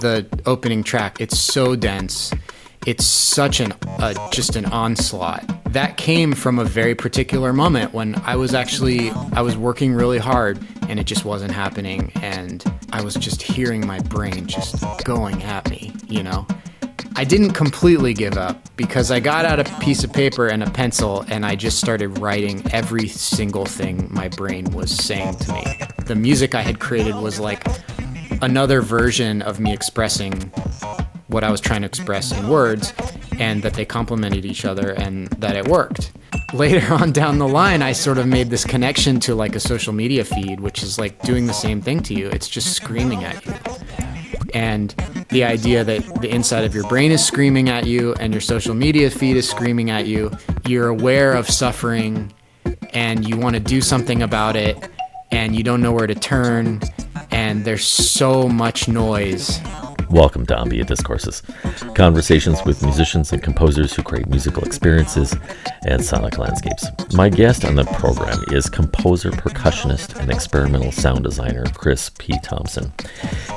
The opening track, it's so dense. It's such just an onslaught. That came from a very particular moment when I was working really hard and it just wasn't happening, and I was just hearing my brain just going at me, you know? I didn't completely give up because I got out a piece of paper and a pencil and I just started writing every single thing my brain was saying to me. The music I had created was like another version of me expressing what I was trying to express in words, and that they complemented each other and that it worked. Later on down the line, I sort of made this connection to like a social media feed, which is like doing the same thing to you. It's just screaming at you. And the idea that the inside of your brain is screaming at you and your social media feed is screaming at you, you're aware of suffering and you want to do something about it and you don't know where to turn, and there's so much noise. Welcome to Ambient Discourses, conversations with musicians and composers who create musical experiences and sonic landscapes. My guest on the program is composer, percussionist, and experimental sound designer Chris P. Thompson.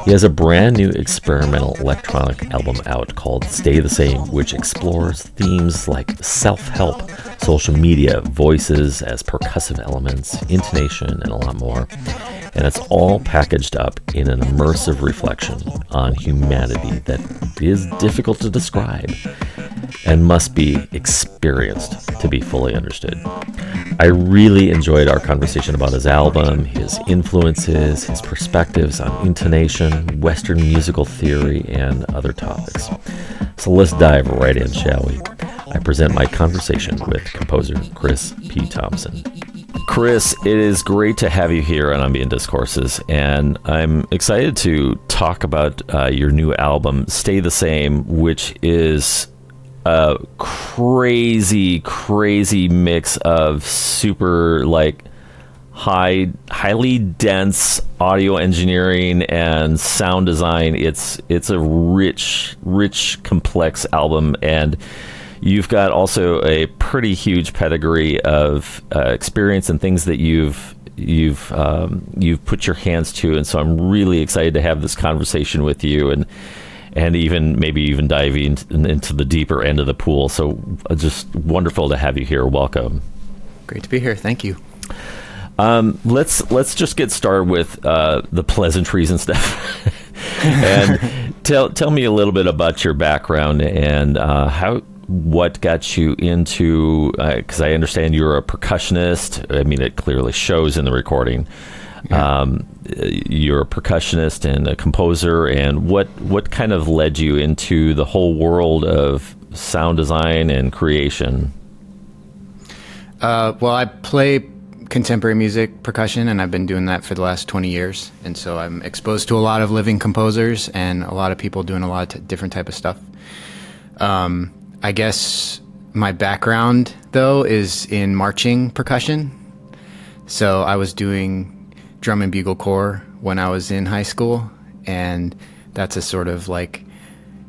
He has a brand new experimental electronic album out called Stay the Same, which explores themes like self-help, social media, voices as percussive elements, intonation, and a lot more. And it's all packaged up in an immersive reflection on humanity that is difficult to describe and must be experienced to be fully understood. I really enjoyed our conversation about his album, his influences, his perspectives on intonation, Western musical theory, and other topics. So let's dive right in, shall we? I present my conversation with composer Chris P. Thompson. Chris, it is great to have you here on Ambient Discourses, and I'm excited to talk about your new album, Stay the Same, which is a crazy mix of super, highly dense audio engineering and sound design. It's a rich, complex album, and you've got also a pretty huge pedigree of experience and things that you've put your hands to, and so I'm really excited to have this conversation with you, and maybe even diving into the deeper end of the pool. So just wonderful to have you here. Welcome. Great to be here. Thank you. Let's just get started with the pleasantries and stuff, and tell me a little bit about your background and what got you into, because I understand you're a percussionist. I mean, it clearly shows in the recording. Yeah. You're a percussionist and a composer, and what kind of led you into the whole world of sound design and creation? Well, I play contemporary music, percussion, and I've been doing that for the last 20 years. And so I'm exposed to a lot of living composers and a lot of people doing a lot of different type of stuff. I guess my background, though, is in marching percussion. So I was doing drum and bugle corps when I was in high school, and that's a sort of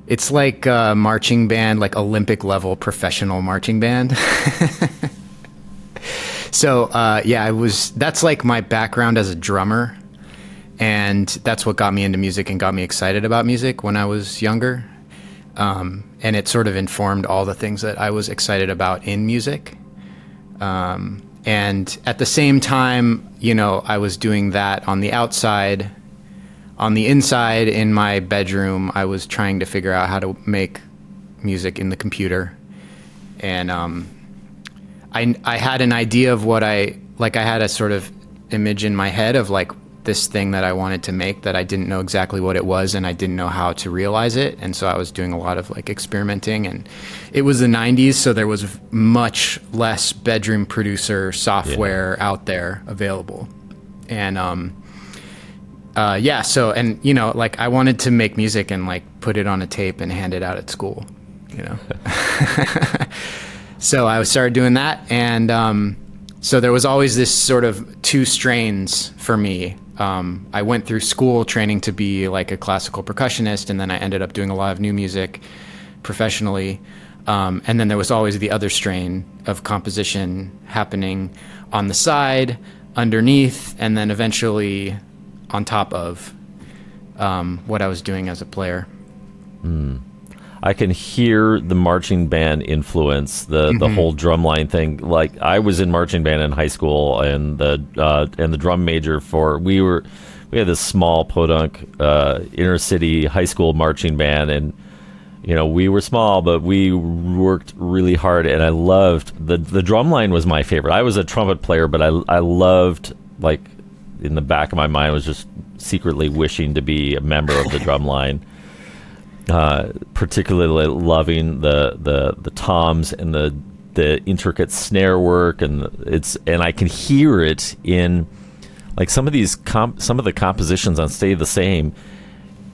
it's like a marching band, like Olympic level professional marching band. So that's like my background as a drummer, and that's what got me into music and got me excited about music when I was younger. And it sort of informed all the things that I was excited about in music. And at the same time, I was doing that on the outside. On the inside, in my bedroom, I was trying to figure out how to make music in the computer. And I had an idea of what I had a sort of image in my head of this thing that I wanted to make that I didn't know exactly what it was, and I didn't know how to realize it. And so I was doing a lot of experimenting, and it was the 90s, so there was much less bedroom producer software out there available. And I wanted to make music and put it on a tape and hand it out at school, So I started doing that, and so there was always this sort of two strains for me. I went through school training to be a classical percussionist, and then I ended up doing a lot of new music professionally. And then there was always the other strain of composition happening on the side, underneath, and then eventually on top of. what I was doing as a player. I can hear the marching band influence, the whole drumline thing. Like, I was in marching band in high school, and the drum major we had this small podunk inner city high school marching band, and we were small, but we worked really hard, and I loved the drumline was my favorite. I was a trumpet player, but I loved, like, in the back of my mind, I was just secretly wishing to be a member of the drumline. Particularly loving the toms and the intricate snare work, and I can hear it in, like, some of the compositions on Stay the Same.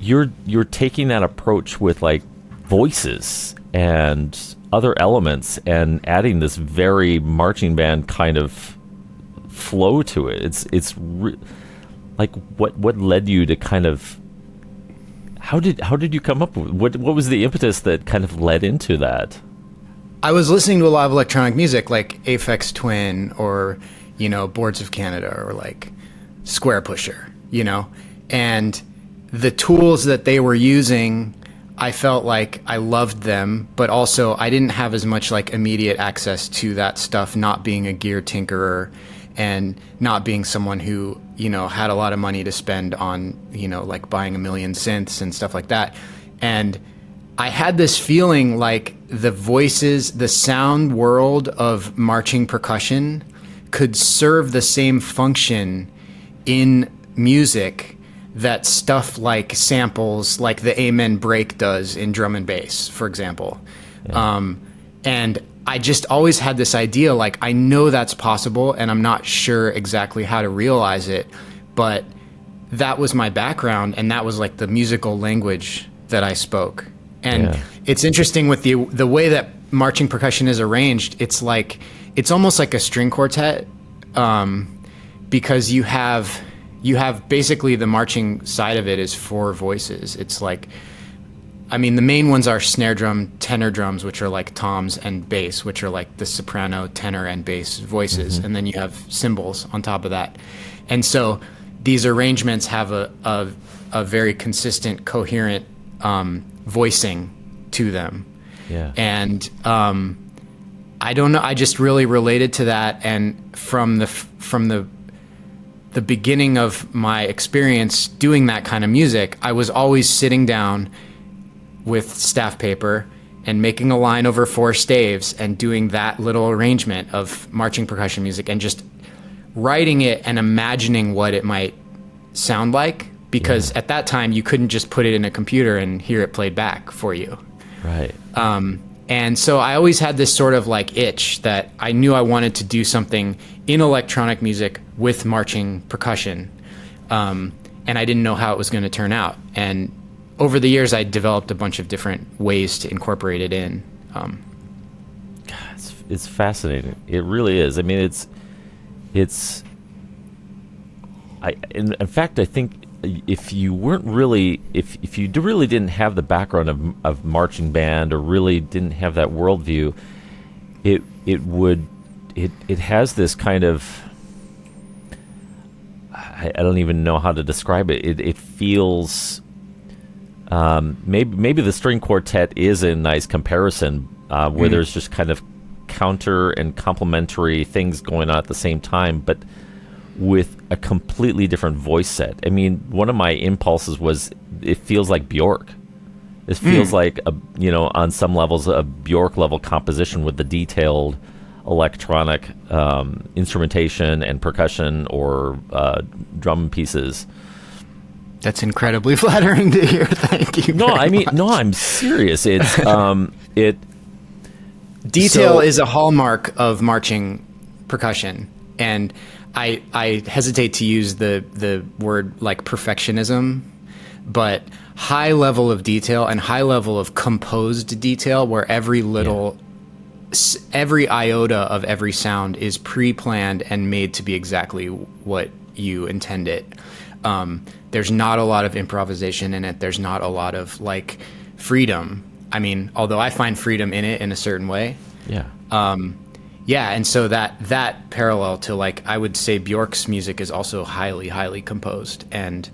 You're taking that approach with, like, voices and other elements and adding this very marching band kind of flow to it. Like, what led you to kind of, how did you come up with what was the impetus that kind of led into that? I was listening to a lot of electronic music, like Aphex Twin, or Boards of Canada, or like Square Pusher, and the tools that they were using, I felt like I loved them, but also I didn't have as much, like, immediate access to that stuff, not being a gear tinkerer and not being someone who, had a lot of money to spend on, like, buying a million synths and stuff like that. And I had this feeling like the voices, the sound world of marching percussion could serve the same function in music that stuff like samples, like the Amen break does in drum and bass, for example. Yeah. And I just always had this idea, like, I know that's possible, and I'm not sure exactly how to realize it, but that was my background, and that was, like, the musical language that I spoke. And it's interesting with the way that marching percussion is arranged. It's almost like a string quartet, because you have basically the marching side of it is 4 voices. It's like, the main ones are snare drum, tenor drums, which are like toms, and bass, which are like the soprano, tenor, and bass voices. And then you have cymbals on top of that. And so these arrangements have a very consistent, coherent voicing to them. Yeah. And I don't know, I just really related to that. And from the beginning of my experience doing that kind of music, I was always sitting down with staff paper and making a line over 4 staves and doing that little arrangement of marching percussion music and just writing it and imagining what it might sound like, because at that time you couldn't just put it in a computer and hear it played back for you. Right. And so I always had this sort of, like, itch that I knew I wanted to do something in electronic music with marching percussion. And I didn't know how it was going to turn out. And over the years, I developed a bunch of different ways to incorporate it in. God, it's fascinating. It really is. I mean, in fact, I think if you weren't really, if you really didn't have the background of marching band, or really didn't have that worldview, it has this kind of, I don't even know how to describe it. It feels, maybe the string quartet is a nice comparison, where there's just kind of counter and complementary things going on at the same time, but with a completely different voice set. I mean, one of my impulses was, it feels like Bjork. It feels like on some levels, a Bjork level composition with the detailed electronic instrumentation and percussion, or drum pieces. That's incredibly flattering to hear. Thank you. No, I mean, no, I'm serious. It's detail is a hallmark of marching percussion, and I hesitate to use the word, like, perfectionism, but high level of detail and high level of composed detail, where every little, every iota of every sound is pre-planned and made to be exactly what you intend it. There's not a lot of improvisation in it. There's not a lot of, like, freedom. I mean, although I find freedom in it in a certain way. Yeah. Yeah, and so that parallel to, like, I would say Bjork's music is also highly, highly composed, and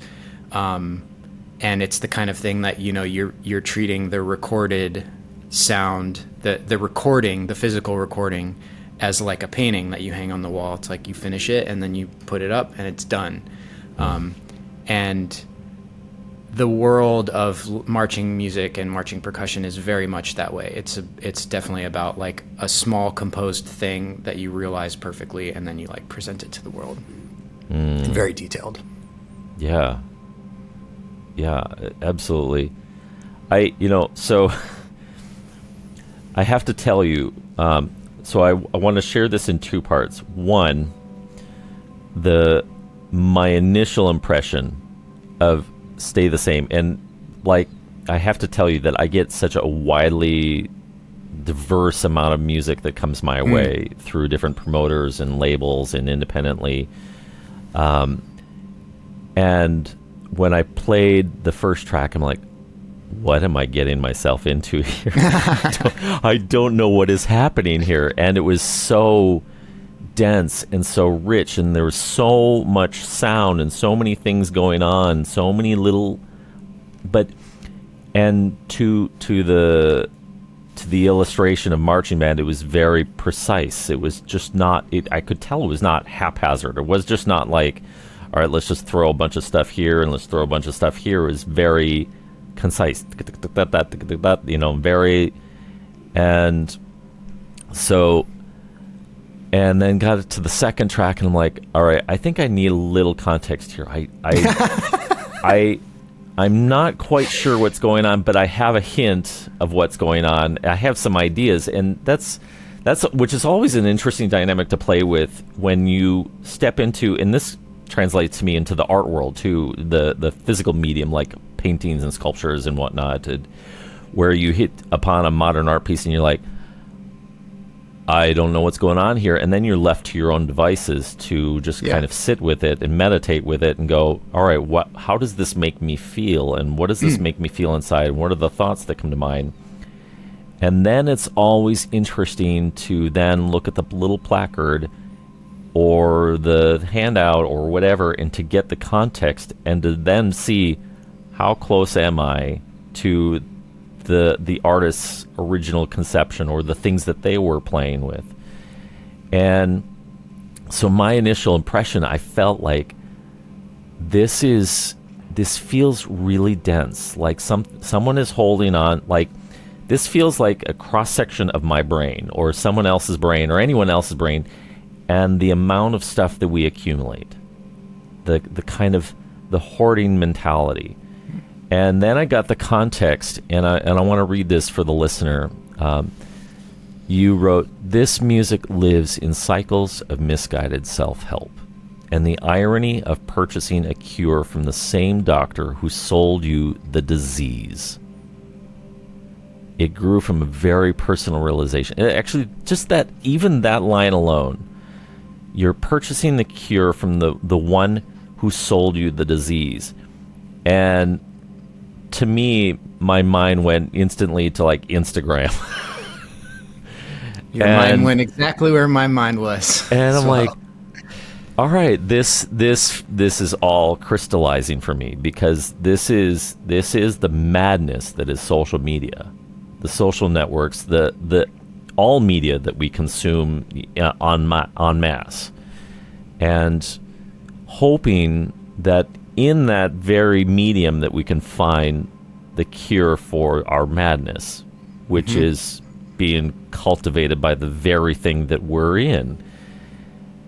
and it's the kind of thing that, you know, you're treating the recorded sound, the recording, the physical recording, as like a painting that you hang on the wall. It's like you finish it and then you put it up and it's done. And the world of marching music and marching percussion is very much that way. It's definitely about like a small composed thing that you realize perfectly and then you like present it to the world. Very detailed. Yeah, absolutely. So I have to tell you, so I want to share this in two parts. One, my initial impression of Stay the Same, and like I have to tell you that I get such a widely diverse amount of music that comes my way through different promoters and labels and independently. And when I played the first track, I'm like, what am I getting myself into here? I don't know what is happening here. And it was so dense and so rich, and there was so much sound and so many things going on, so many little, and to the illustration of marching band, it was very precise. It was just not, I could tell it was not haphazard. It was just not like, all right, let's just throw a bunch of stuff here and let's throw a bunch of stuff here. It was very concise, you know, very, and so, and then got to the second track and I'm like, all right, I think I need a little context here. I'm not quite sure what's going on, but I have a hint of what's going on. I have some ideas, and that's which is always an interesting dynamic to play with when you step into, and this translates to me into the art world too, the physical medium like paintings and sculptures and whatnot, where you hit upon a modern art piece and you're like, I don't know what's going on here, and then you're left to your own devices to just kind of sit with it and meditate with it and go, all right, how does this make me feel, and what does this make me feel inside, and what are the thoughts that come to mind? And then it's always interesting to then look at the little placard or the handout or whatever, and to get the context and to then see how close am I to the artist's original conception or the things that they were playing with. And so my initial impression, I felt like this feels really dense, like someone is holding on, like this feels like a cross-section of my brain or someone else's brain or anyone else's brain, and the amount of stuff that we accumulate, the kind of the hoarding mentality. And then I got the context, and I want to read this for the listener. You wrote, "This music lives in cycles of misguided self-help, and the irony of purchasing a cure from the same doctor who sold you the disease. It grew from a very personal realization." Actually, just that, even that line alone, you're purchasing the cure from the one who sold you the disease. And to me, my mind went instantly to like Instagram. Your mind went exactly where my mind was. And I'm like, all right, this is all crystallizing for me, because this is the madness that is social media, the social networks, the all media that we consume en masse, and hoping that in that very medium that we can find the cure for our madness, which is being cultivated by the very thing that we're in.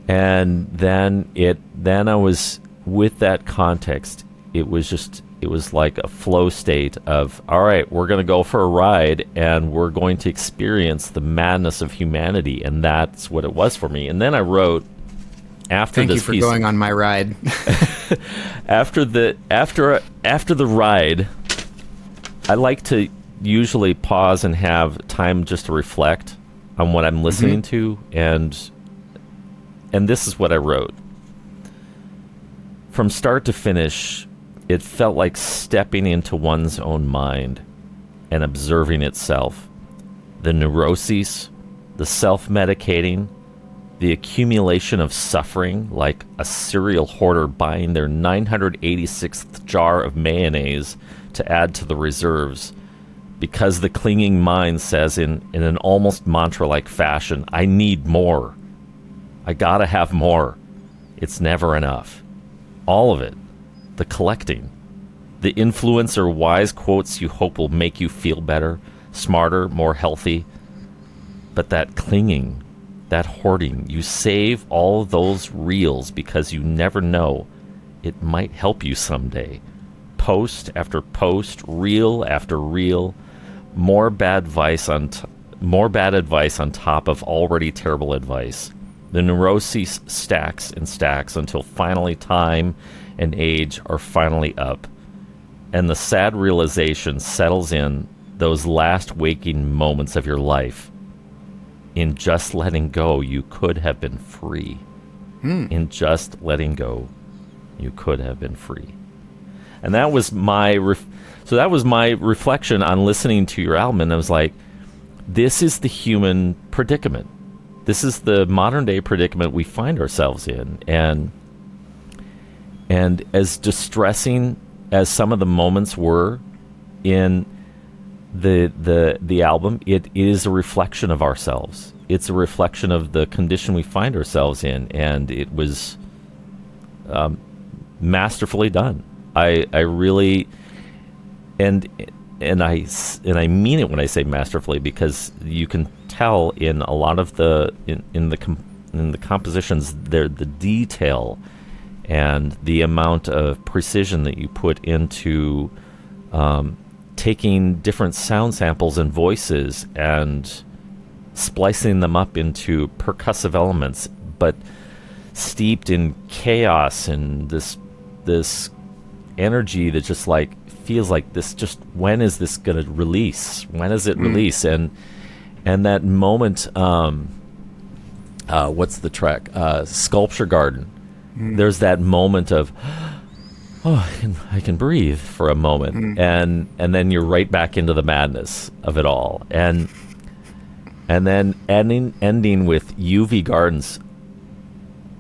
And then I was, with that context, it was like a flow state of, all right, we're going to go for a ride and we're going to experience the madness of humanity. And that's what it was for me. And then I wrote, after this piece, thank you for going on my ride. after the ride, I like to usually pause and have time just to reflect on what I'm listening to, and this is what I wrote. From start to finish, it felt like stepping into one's own mind and observing itself, the neuroses, the self-medicating, the accumulation of suffering, like a cereal hoarder buying their 986th jar of mayonnaise to add to the reserves, because the clinging mind says in an almost mantra-like fashion, I need more. I gotta have more. It's never enough. All of it. The collecting. The influencer wise quotes you hope will make you feel better, smarter, more healthy. But that clinging, that hoarding, you save all of those reels because you never know. It might help you someday. Post after post, reel after reel, more bad advice on top of already terrible advice. The neuroses stacks and stacks until finally time and age are finally up. And the sad realization settles in those last waking moments of your life. In just letting go, you could have been free. In just letting go, you could have been free. And that was my reflection on listening to your album. And I was like, this is the human predicament. This is the modern day predicament we find ourselves in. And as distressing as some of the moments were in the album, it is a reflection of ourselves. It's a reflection of the condition we find ourselves in, and it was masterfully done. I really, and I mean it when I say masterfully, because you can tell in a lot of the in the compositions there, the detail and the amount of precision that you put into taking different sound samples and voices and splicing them up into percussive elements, but steeped in chaos and this energy that just like feels like this. Just when is this going to release? When is it release? And that moment. What's the track? Sculpture Garden. There's that moment of, oh, I can breathe for a moment, and then you're right back into the madness of it all, and then ending with UV Gardens.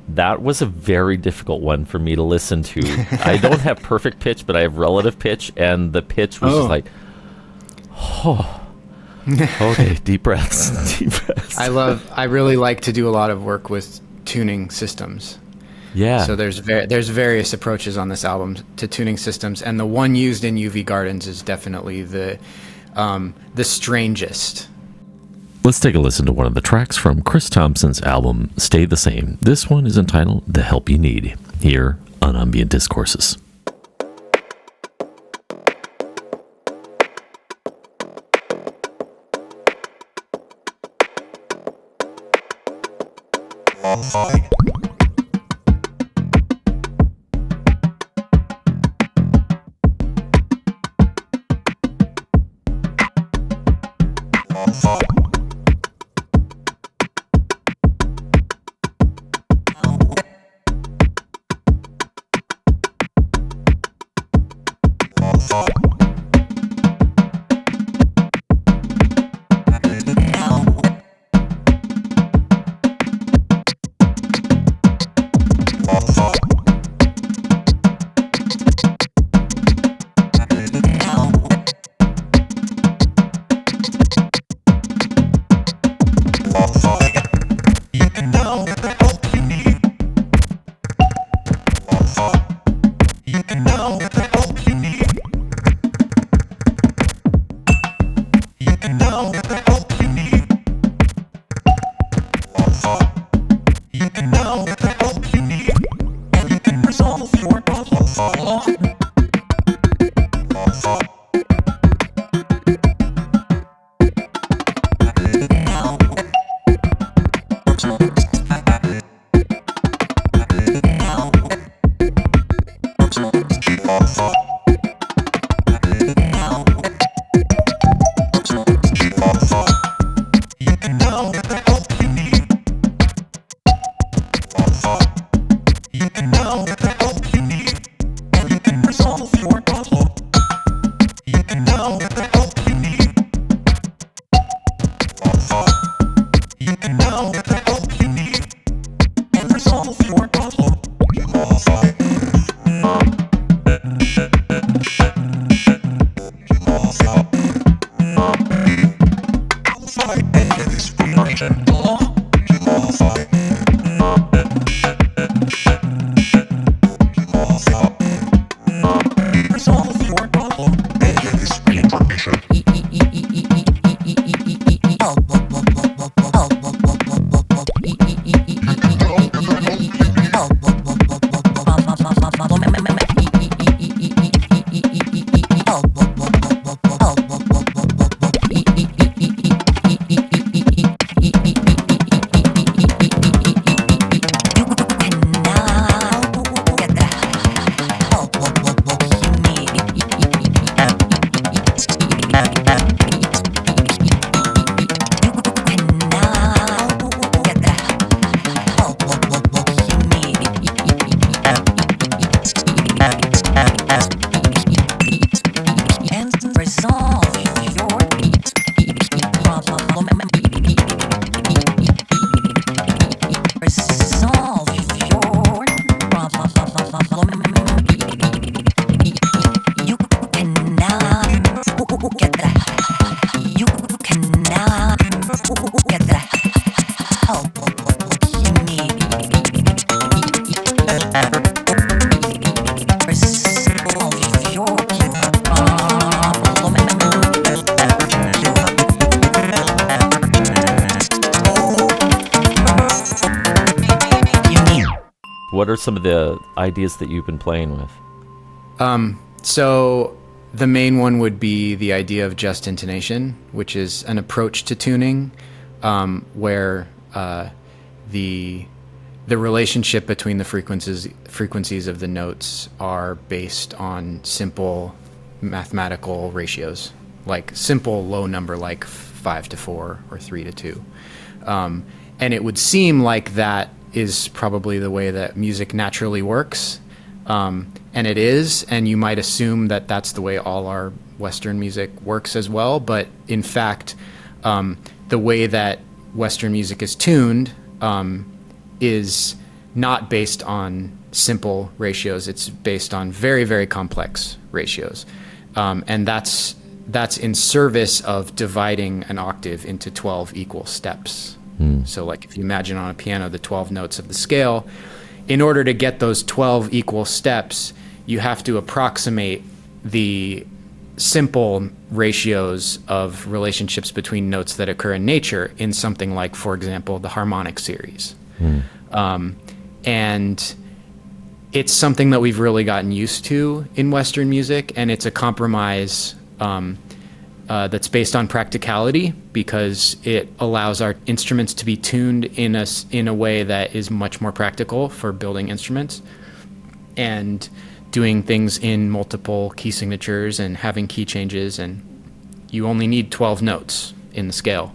That was a very difficult one for me to listen to. I don't have perfect pitch, but I have relative pitch, and the pitch was just like, oh. Okay, deep breaths, deep breaths. I really like to do a lot of work with tuning systems. Yeah. So there's various approaches on this album to tuning systems, and the one used in UV Gardens is definitely the strangest. Let's take a listen to one of the tracks from Chris Thompson's album, Stay the Same. This one is entitled The Help You Need, here on Ambient Discourses. What are some of the ideas that you've been playing with? So the main one would be the idea of just intonation, which is an approach to tuning, where the relationship between the frequencies of the notes are based on simple mathematical ratios, like simple low number, like 5-4 or 3-2. And it would seem like that is probably the way that music naturally works. And it is, and you might assume that that's the way all our Western music works as well. But in fact, the way that Western music is tuned is not based on simple ratios. It's based on very, very complex ratios. And that's in service of dividing an octave into 12 equal steps. So like if you imagine on a piano the 12 notes of the scale, in order to get those 12 equal steps, you have to approximate the simple ratios of relationships between notes that occur in nature in something like, for example, the harmonic series. And it's something that we've really gotten used to in Western music, and it's a compromise that's based on practicality, because it allows our instruments to be tuned in a way that is much more practical for building instruments and doing things in multiple key signatures and having key changes, and you only need 12 notes in the scale.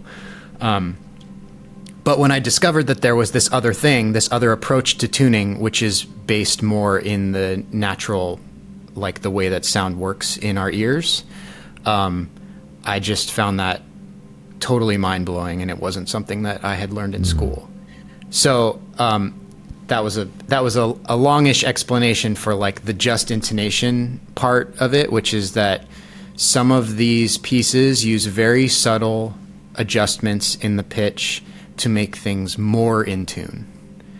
But when I discovered that there was this other thing, this other approach to tuning, which is based more in the natural, like the way that sound works in our ears, I just found that totally mind-blowing, and it wasn't something that I had learned in school. So that was a longish explanation for like the just intonation part of it, which is that some of these pieces use very subtle adjustments in the pitch to make things more in tune.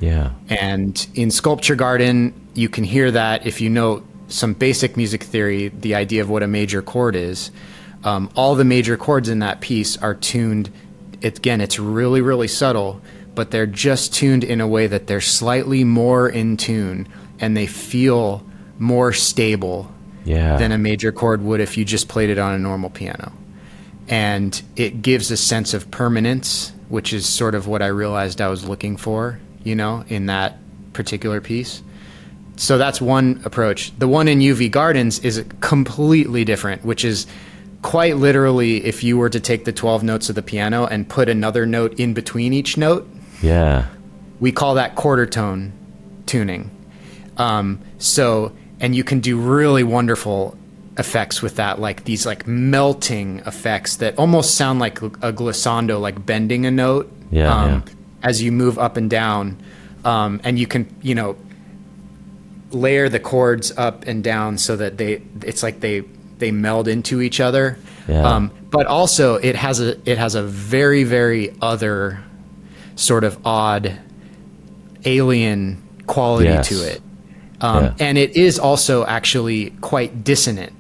Yeah. And in Sculpture Garden, you can hear that if you know some basic music theory, the idea of what a major chord is. All the major chords in that piece are tuned. It's really, really subtle, but they're just tuned in a way that they're slightly more in tune, and they feel more stable than a major chord would if you just played it on a normal piano. And it gives a sense of permanence, which is sort of what I realized I was looking for, in that particular piece. So that's one approach. The one in UV Gardens is completely different, which is quite literally if you were to take the 12 notes of the piano and put another note in between each note. Yeah. We call that quarter tone tuning. And you can do really wonderful effects with that, like these like melting effects that almost sound like a glissando, like bending a note as you move up and down. And you can, layer the chords up and down so that they meld into each other. But also it has a very, very other sort of odd alien quality to it. And it is also actually quite dissonant.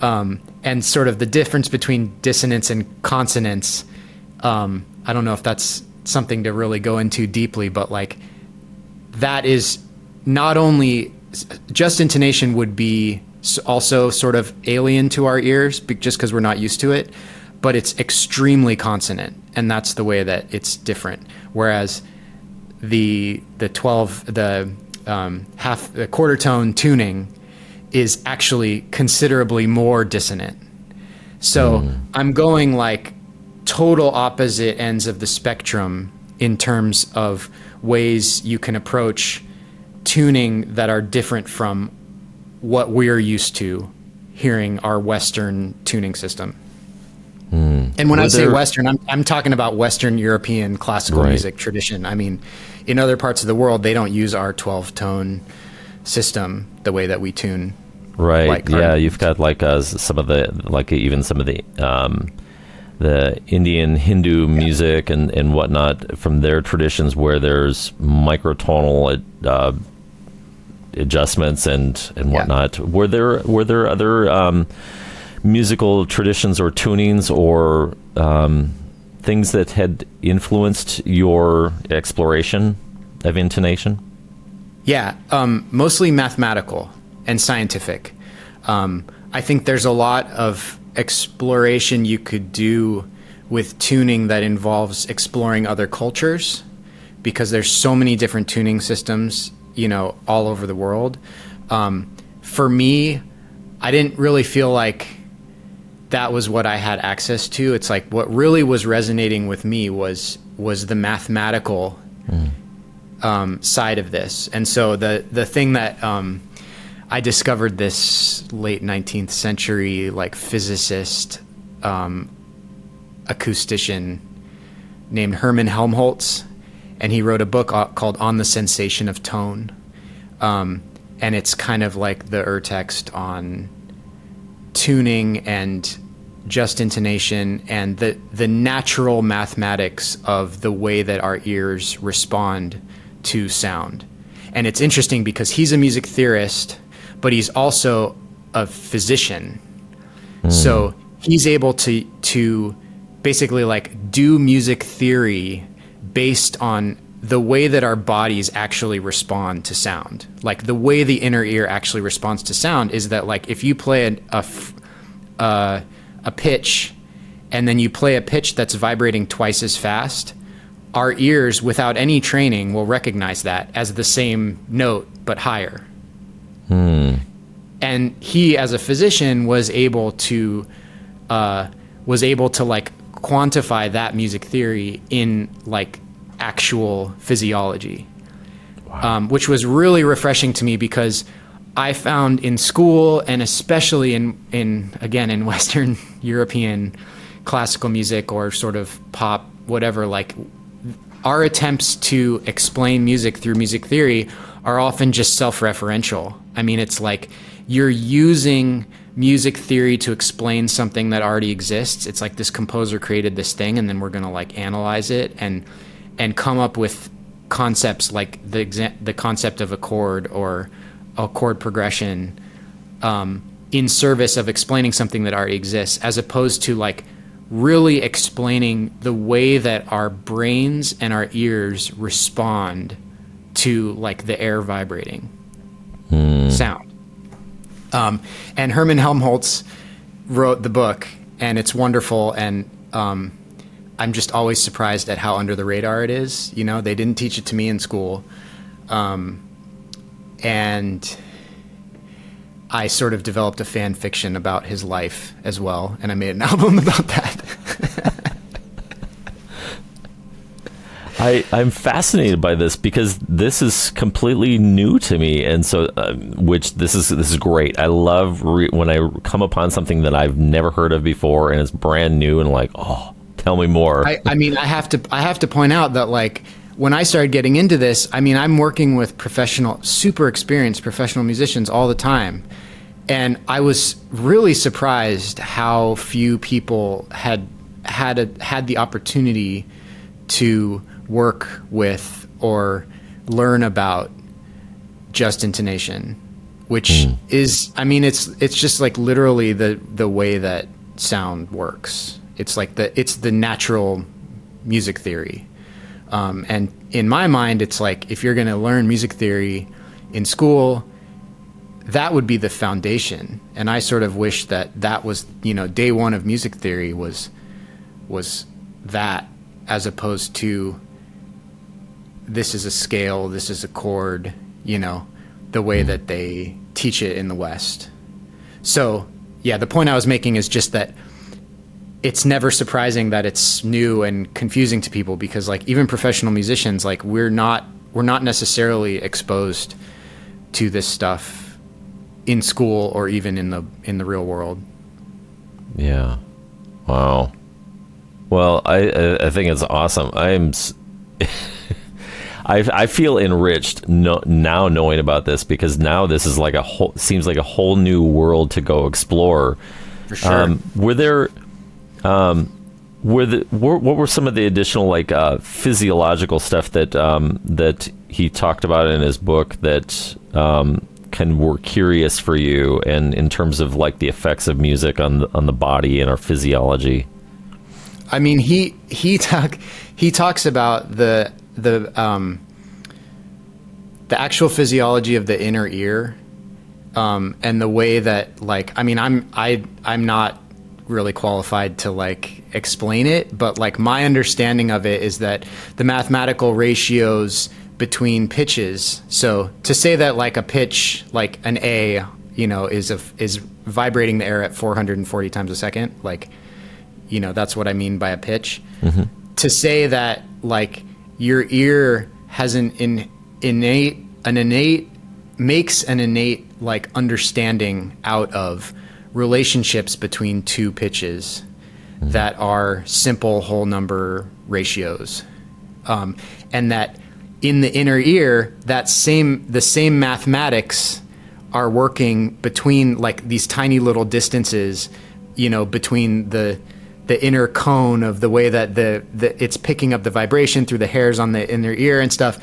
And sort of the difference between dissonance and consonance, I don't know if that's something to really go into deeply, but like that is not only just intonation would be also sort of alien to our ears just because we're not used to it, but it's extremely consonant, and that's the way that it's different. Whereas the quarter tone tuning is actually considerably more dissonant. So I'm going like total opposite ends of the spectrum in terms of ways you can approach tuning that are different from what we're used to hearing our Western tuning system. And when I say Western, I'm talking about Western European classical music tradition. I mean, in other parts of the world, they don't use our 12-tone system the way that we tune. Right. Like yeah, you've got like some of the, like even some of the Indian Hindu music and whatnot from their traditions, where there's microtonal adjustments and whatnot. Were there other musical traditions or tunings or things that had influenced your exploration of intonation? Yeah, mostly mathematical and scientific. I think there's a lot of exploration you could do with tuning that involves exploring other cultures, because there's so many different tuning systems, all over the world. For me, I didn't really feel like that was what I had access to. It's like what really was resonating with me was the mathematical side of this. And so the thing that I discovered, this late 19th century like physicist acoustician named Hermann Helmholtz, and he wrote a book called On the Sensation of Tone. And it's kind of like the urtext on tuning and just intonation and the natural mathematics of the way that our ears respond to sound. And it's interesting because he's a music theorist, but he's also a physician. So he's able to basically like do music theory based on the way that our bodies actually respond to sound. Like the way the inner ear actually responds to sound is that like if you play a pitch and then you play a pitch that's vibrating twice as fast, our ears without any training will recognize that as the same note but higher. And he, as a physician, was able to like quantify that music theory in like actual physiology. Wow. Which was really refreshing to me, because I found in school, and especially in Western European classical music or sort of pop, whatever, like our attempts to explain music through music theory are often just self-referential. I mean, it's like you're using music theory to explain something that already exists. It's like this composer created this thing, and then we're going to like analyze it and come up with concepts like the concept of a chord or a chord progression in service of explaining something that already exists, as opposed to like really explaining the way that our brains and our ears respond to like the air vibrating sound. And Hermann Helmholtz wrote the book, and it's wonderful, and I'm just always surprised at how under the radar it is. They didn't teach it to me in school. And I sort of developed a fan fiction about his life as well, and I made an album about that. I'm fascinated by this, because this is completely new to me, and so which this is great. I love when I come upon something that I've never heard of before and it's brand new and like, oh, tell me more. I mean, I have to point out that like when I started getting into this, I mean, I'm working with super experienced professional musicians all the time, and I was really surprised how few people had the opportunity to work with or learn about just intonation, which is, I mean, it's just like literally the way that sound works. It's like it's the natural music theory. And in my mind, it's like, if you're going to learn music theory in school, that would be the foundation. And I sort of wish that was, day one of music theory was that, as opposed to this is a scale, this is a chord, the way that they teach it in the West. So, yeah, the point I was making is just that it's never surprising that it's new and confusing to people, because like even professional musicians, like we're not necessarily exposed to this stuff in school or even in the real world. Yeah. Wow. Well, I think it's awesome. I feel enriched now knowing about this, because now this is like seems like a whole new world to go explore. For sure. What were some of the additional like physiological stuff that he talked about in his book that were curious for you, and in terms of like the effects of music on the body and our physiology? I mean, he talks about the actual physiology of the inner ear, and the way that, like, I mean, I'm not really qualified to like explain it, but like my understanding of it is that the mathematical ratios between pitches. So to say that like a pitch, like an A, you know, is vibrating the air at 440 times a second, like, you know, that's what I mean by a pitch. Mm-hmm. To say that like your ear has an innate like understanding out of relationships between two pitches that are simple whole number ratios, and that in the inner ear, the same mathematics are working between like these tiny little distances, you know, between the inner cone of the way that it's picking up the vibration through the hairs on the inner ear and stuff,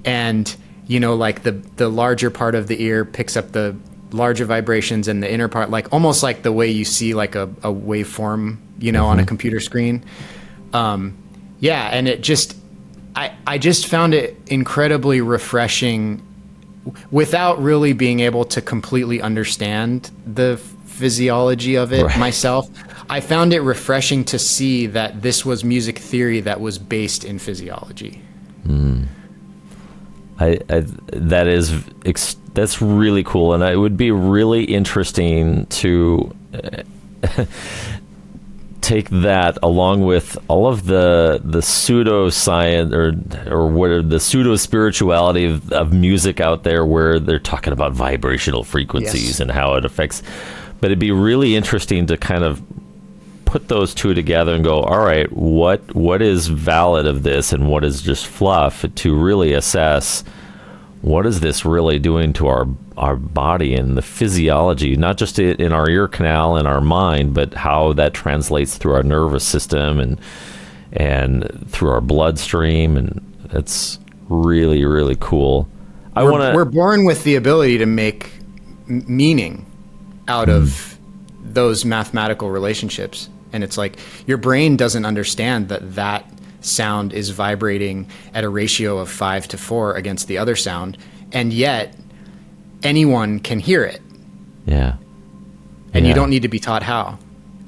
and you know, like the larger part of the ear picks up the larger vibrations, and the inner part, like almost like the way you see like a waveform, you know, on a computer screen. Yeah, and it just, I just found it incredibly refreshing without really being able to completely understand the physiology of it myself. I found it refreshing to see that this was music theory that was based in physiology. That's really cool, and it would be really interesting to take that along with all of the pseudoscience or what are the pseudo spirituality of music out there, where they're talking about vibrational frequencies and how it affects. But it'd be really interesting to kind of put those two together and go, all right, what is valid of this and what is just fluff, to really assess what is this really doing to our body and the physiology, not just in our ear canal and our mind, but how that translates through our nervous system and through our bloodstream. And it's really, really cool. We're born with the ability to make meaning out of those mathematical relationships. And it's like your brain doesn't understand that sound is vibrating at a ratio of 5 to 4 against the other sound, and yet anyone can hear it. Yeah. And you don't need to be taught how.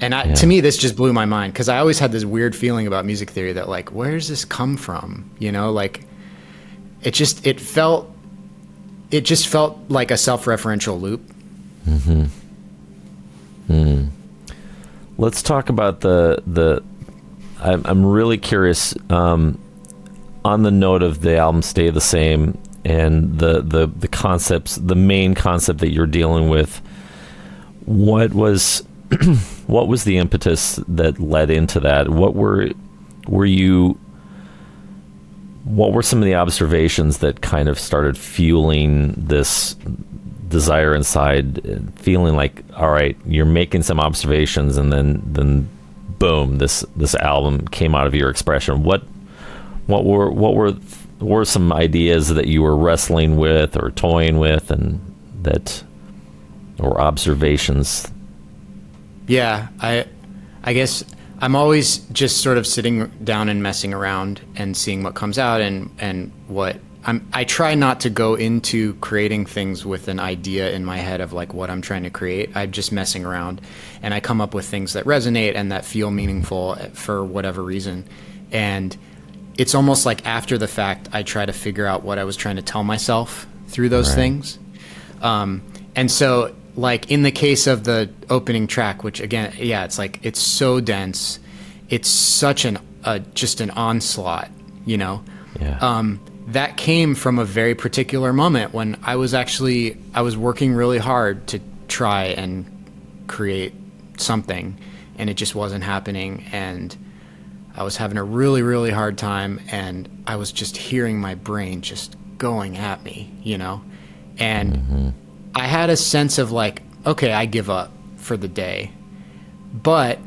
And to me, this just blew my mind, because I always had this weird feeling about music theory that like, where does this come from? You know, like it just felt like a self-referential loop. Let's talk about I'm really curious, on the note of the album Stay the Same and the concepts, the main concept that you're dealing with. What was the impetus that led into that? What were some of the observations that kind of started fueling this desire inside, feeling like, all right, you're making some observations, and then boom, this album came out of your expression. What were some ideas that you were wrestling with or toying with, or observations? Yeah, I guess I'm always just sort of sitting down and messing around and seeing what comes out, and what I try not to go into creating things with an idea in my head of like what I'm trying to create. I'm just messing around, and I come up with things that resonate and that feel meaningful for whatever reason. And it's almost like after the fact, I try to figure out what I was trying to tell myself through those things. And so like in the case of the opening track, which again, yeah, it's like, it's so dense. It's such just an onslaught, you know? Yeah. That came from a very particular moment when I was working really hard to try and create something, and it just wasn't happening. And I was having a really, really hard time, and I was just hearing my brain just going at me, you know? And I had a sense of like, okay, I give up for the day. But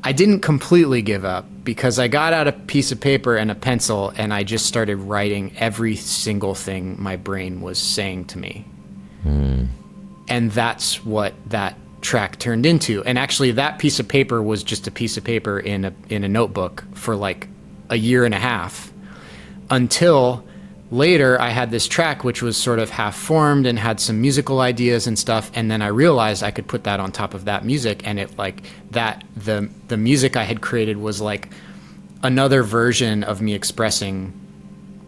I didn't completely give up, because I got out a piece of paper and a pencil, and I just started writing every single thing my brain was saying to me. And that's what that track turned into. And actually, that piece of paper was just a piece of paper in a notebook for like a year and a half, until later I had this track which was sort of half formed and had some musical ideas and stuff, and then I realized I could put that on top of that music, and it like that the music I had created was like another version of me expressing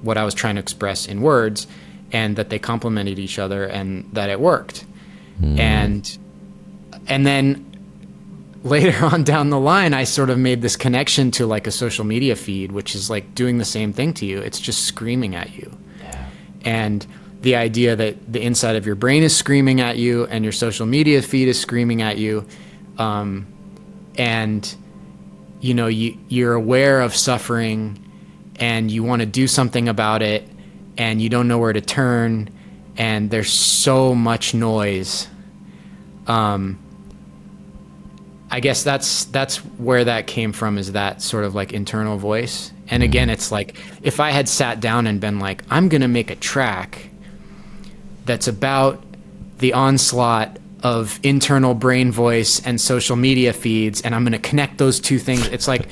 what I was trying to express in words, and that they complemented each other, and that it worked. And then later on down the line, I sort of made this connection to like a social media feed, which is like doing the same thing to you. It's just screaming at you. Yeah. And the idea that the inside of your brain is screaming at you, and your social media feed is screaming at you. And, you know, you're aware of suffering, and you want to do something about it, and you don't know where to turn, and there's so much noise. I guess that's where that came from, is that sort of like internal voice. And again, it's like, if I had sat down and been like, I'm going to make a track that's about the onslaught of internal brain voice and social media feeds, and I'm going to connect those two things. It's like,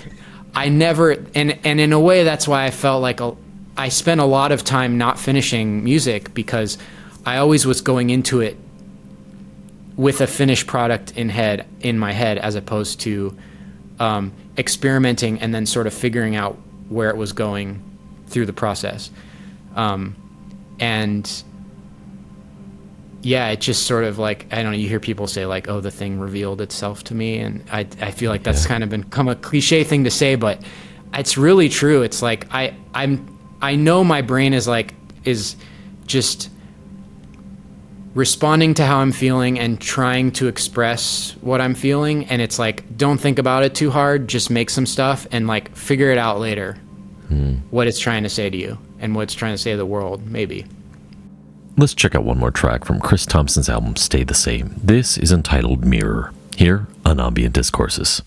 I never, and in a way, that's why I felt like I spent a lot of time not finishing music, because I always was going into it with a finished product in my head, as opposed to experimenting and then sort of figuring out where it was going through the process. And yeah, it just sort of like, I don't know, you hear people say like, oh, the thing revealed itself to me. And I feel like that's kind of become a cliche thing to say, but it's really true. It's like, I know my brain is just responding to how I'm feeling and trying to express what I'm feeling. And it's like, don't think about it too hard, just make some stuff and like figure it out later, what it's trying to say to you and what it's trying to say to the world, maybe. Let's check out one more track from Chris Thompson's album Stay the Same. This is entitled Mirror, here on Ambient Discourses.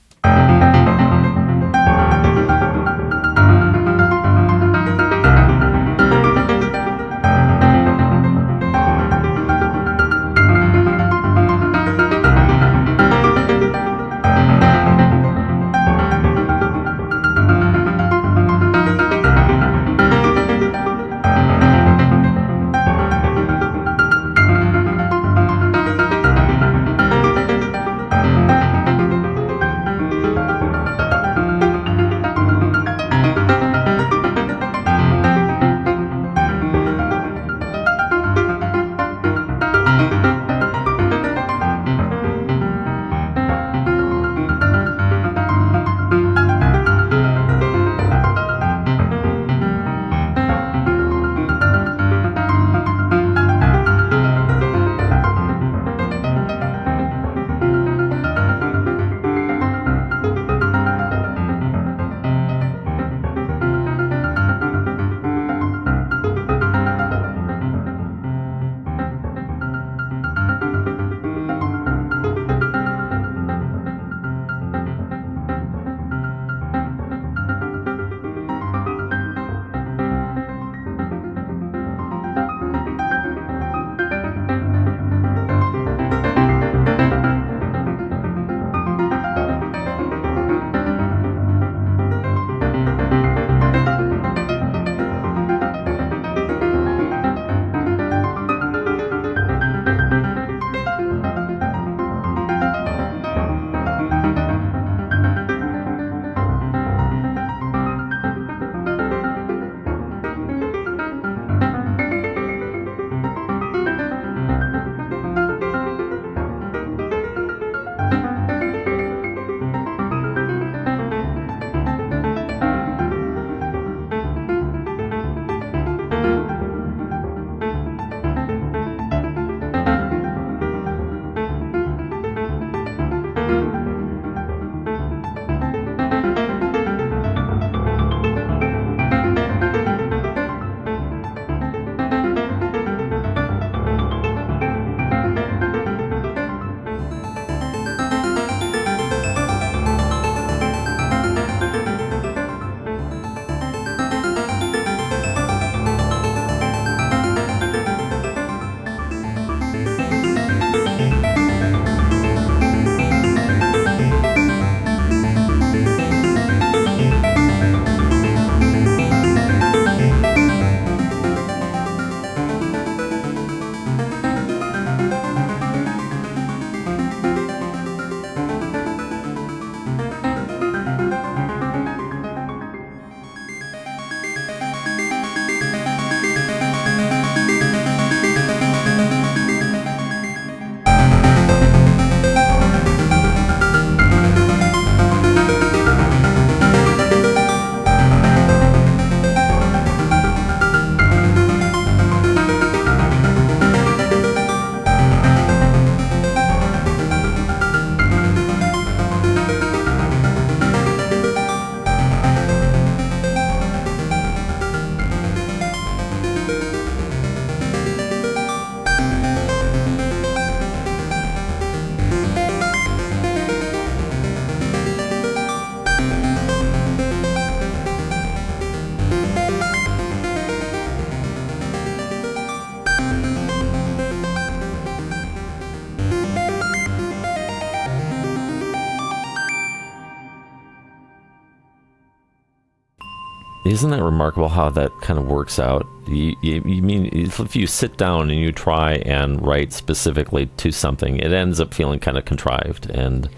isn't that remarkable how that kind of works out? You mean if you sit down and you try and write specifically to something, it ends up feeling kind of contrived and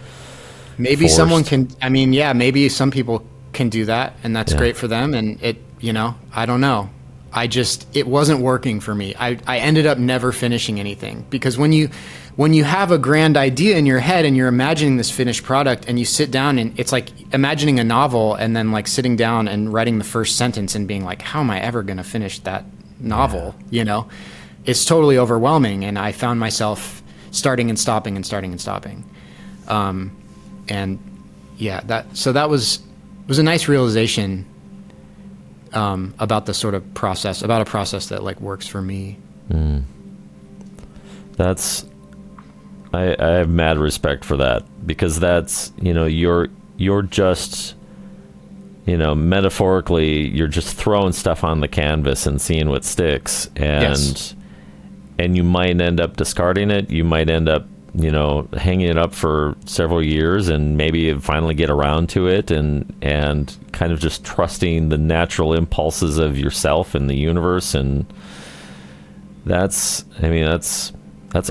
maybe forced. Someone can, I mean, yeah, maybe some people can do that, and that's great for them. And it, you know, I don't know. It wasn't working for me. I ended up never finishing anything, because when you have a grand idea in your head and you're imagining this finished product, and you sit down, and it's like imagining a novel and then like sitting down and writing the first sentence and being like, how am I ever going to finish that novel? You know, it's totally overwhelming. And I found myself starting and stopping and starting and stopping. And yeah, that was a nice realization about the sort of process, about a process that like works for me. I have mad respect for that, because that's, you know, you're just, you know, metaphorically, you're just throwing stuff on the canvas and seeing what sticks. And and you might end up discarding it. You might end up, you know, hanging it up for several years, and maybe you finally get around to it, and kind of just trusting the natural impulses of yourself and the universe. And that's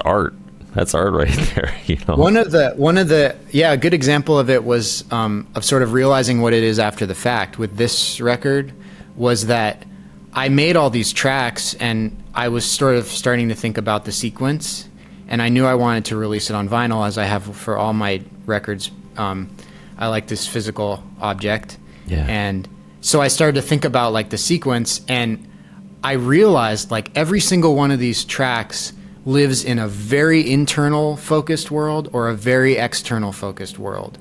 art. That's art right there, you know. One of the a good example of it was of sort of realizing what it is after the fact with this record, was that I made all these tracks and I was sort of starting to think about the sequence, and I knew I wanted to release it on vinyl, as I have for all my records. I like this physical object. Yeah. And so I started to think about like the sequence, and I realized like every single one of these tracks lives in a very internal focused world or a very external focused world.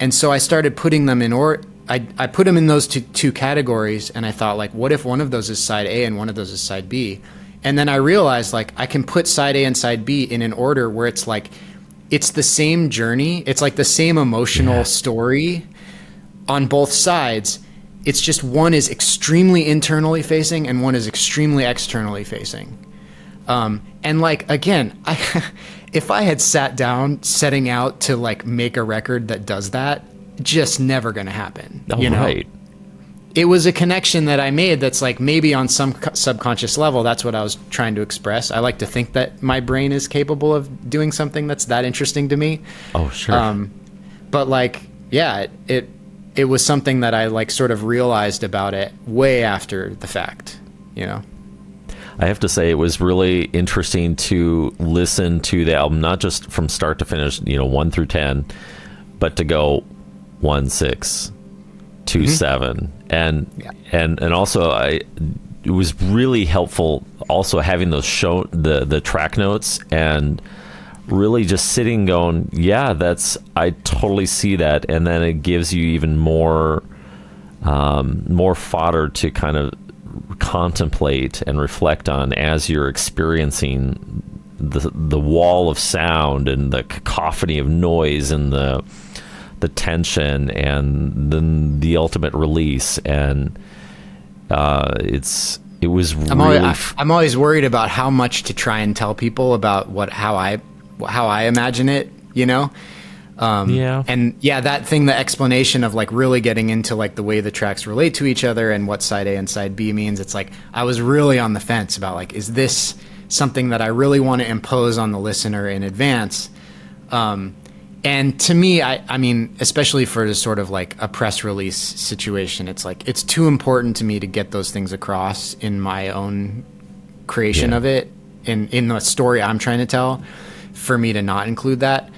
And so I started putting them in I put them in those two categories, and I thought like, what if one of those is side A and one of those is side B? And then I realized like I can put side A and side B in an order where it's like, it's the same journey. It's like the same emotional story on both sides. It's just one is extremely internally facing and one is extremely externally facing. And like, again, if I had sat down setting out to like make a record that does that, just never going to happen. Oh, you know? right. It was a connection that I made that's like, maybe on some subconscious level, that's what I was trying to express. I like to think that my brain is capable of doing something that's that interesting to me. Oh, sure. But like, yeah, it was something that I like sort of realized about it way after the fact, you know? I have to say, it was really interesting to listen to the album, not just from start to finish, you know, 1 through 10, but to go 1, 6, 2, 7. And also it was really helpful also having those the track notes, and really just sitting going, yeah, I totally see that. And then it gives you even more fodder to kind of contemplate and reflect on as you're experiencing the wall of sound and the cacophony of noise and the tension and then the ultimate release. And it was really I'm always worried about how much to try and tell people about how I imagine it, you know. And yeah, that thing, the explanation of like really getting into like the way the tracks relate to each other and what side A and side B means. It's like, I was really on the fence about like, is this something that I really want to impose on the listener in advance? And to me, I mean, especially for the sort of like a press release situation, it's like, it's too important to me to get those things across in my own creation of it, in the story I'm trying to tell, for me to not include that.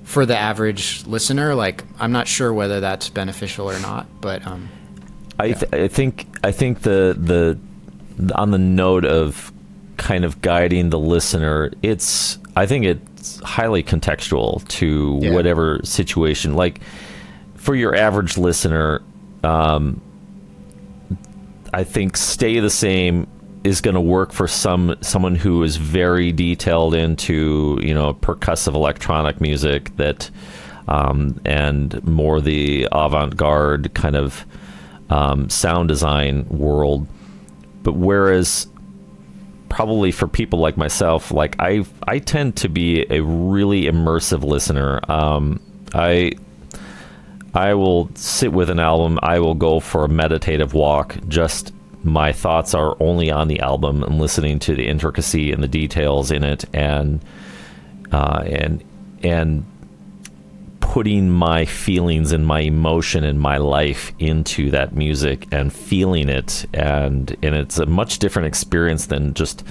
For the average listener, like, I'm not sure whether that's beneficial or not, but I think the on the note of kind of guiding the listener, I think it's highly contextual to whatever situation. Like, for your average listener, I think Stay the Same is going to work for someone who is very detailed into, you know, percussive electronic music that and more the avant-garde kind of sound design world. But whereas probably for people like myself, like I tend to be a really immersive listener. I will sit with an album. I will go for a meditative walk. Just my thoughts are only on the album and listening to the intricacy and the details in it, and putting my feelings and my emotion and my life into that music and feeling it, and it's a much different experience than just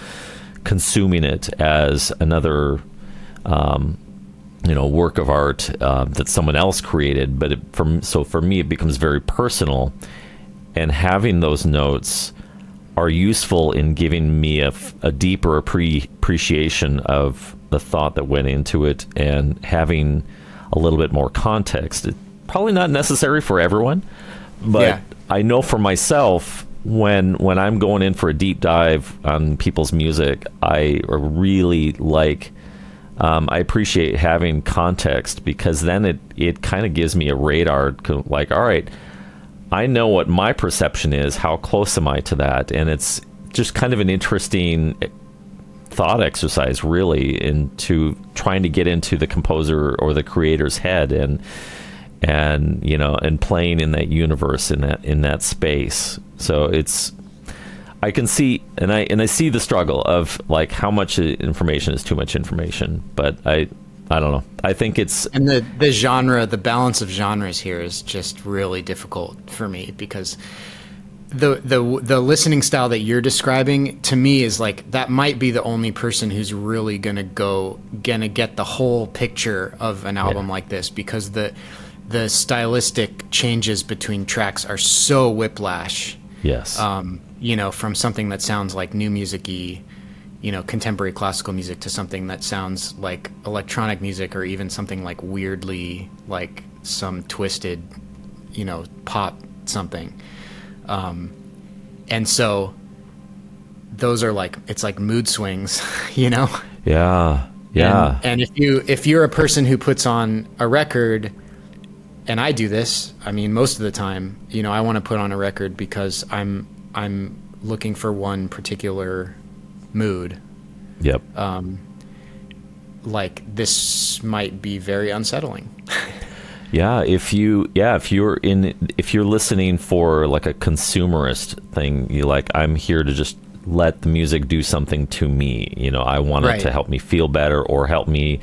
consuming it as another work of art that someone else created. But for me, it becomes very personal, and having those notes are useful in giving me a deeper appreciation of the thought that went into it, and having a little bit more context. It's probably not necessary for everyone, but I know for myself, when I'm going in for a deep dive on people's music, I really like, I appreciate having context, because then it kind of gives me a radar, like, all right, I know what my perception is, how close am I to that? And it's just kind of an interesting thought exercise, really, into trying to get into the composer or the creator's head, and playing in that universe, in that space. So I can see, and I see the struggle of, like, how much information is too much information, but I don't know. I think it's... And the genre, the balance of genres here is just really difficult for me, because the listening style that you're describing, to me, is like, that might be the only person who's really gonna get the whole picture of an album like this, because the stylistic changes between tracks are so whiplash. Yes. From something that sounds like new music-y, contemporary classical music, to something that sounds like electronic music, or even something like weirdly, like some twisted, pop something. And so those are like, it's like mood swings, Yeah. And if you're a person who puts on a record, and I do this, I mean, most of the time, I want to put on a record because I'm looking for one particular mood. Yep. Like, this might be very unsettling. Yeah, if you're listening for, like, a consumerist thing, you like, I'm here to just let the music do something to me. I want it to help me feel better, or help me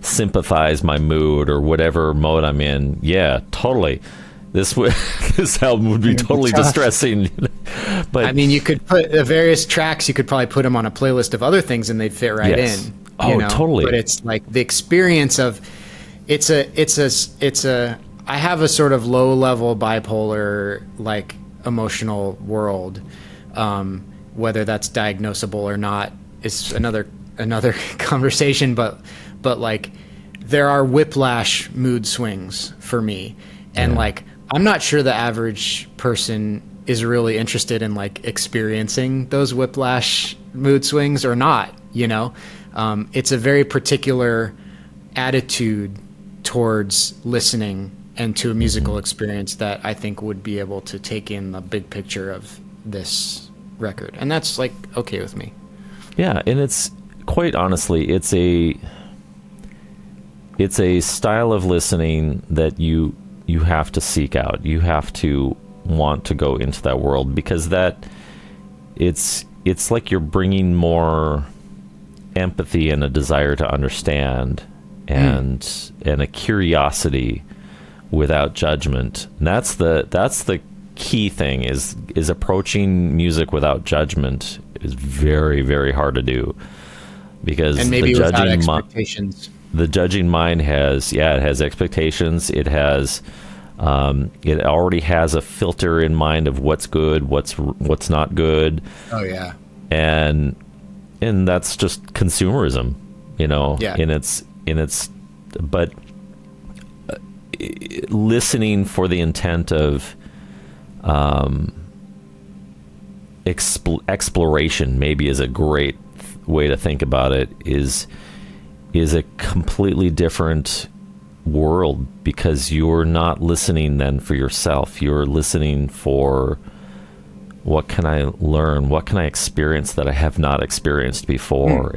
sympathize my mood, or whatever mode I'm in. Yeah, totally. This album would be totally distressing. But I mean, you could put the various tracks, you could probably put them on a playlist of other things, and they'd fit right in. Totally. But it's like the experience of, I have a sort of low level bipolar, like, emotional world. Whether that's diagnosable or not is another conversation, but like, there are whiplash mood swings for me. And like, I'm not sure the average person is really interested in, like, experiencing those whiplash mood swings or not, it's a very particular attitude towards listening and to a musical experience that I think would be able to take in the big picture of this record. And that's, like, okay with me. Yeah. And it's, quite honestly, it's a style of listening that you have to seek out. You have to want to go into that world, because it's like you're bringing more empathy and a desire to understand, and a curiosity without judgment. And that's the key thing, is approaching music without judgment is very, very hard to do, because and maybe without expectations. The judging mind has expectations. It has, it already has a filter in mind of what's good, what's not good. Oh yeah. And that's just consumerism, Yeah. But listening for the intent of exploration, maybe, is a great way to think about it, is a completely different world, because you're not listening then for yourself. You're listening for, what can I learn? What can I experience that I have not experienced before?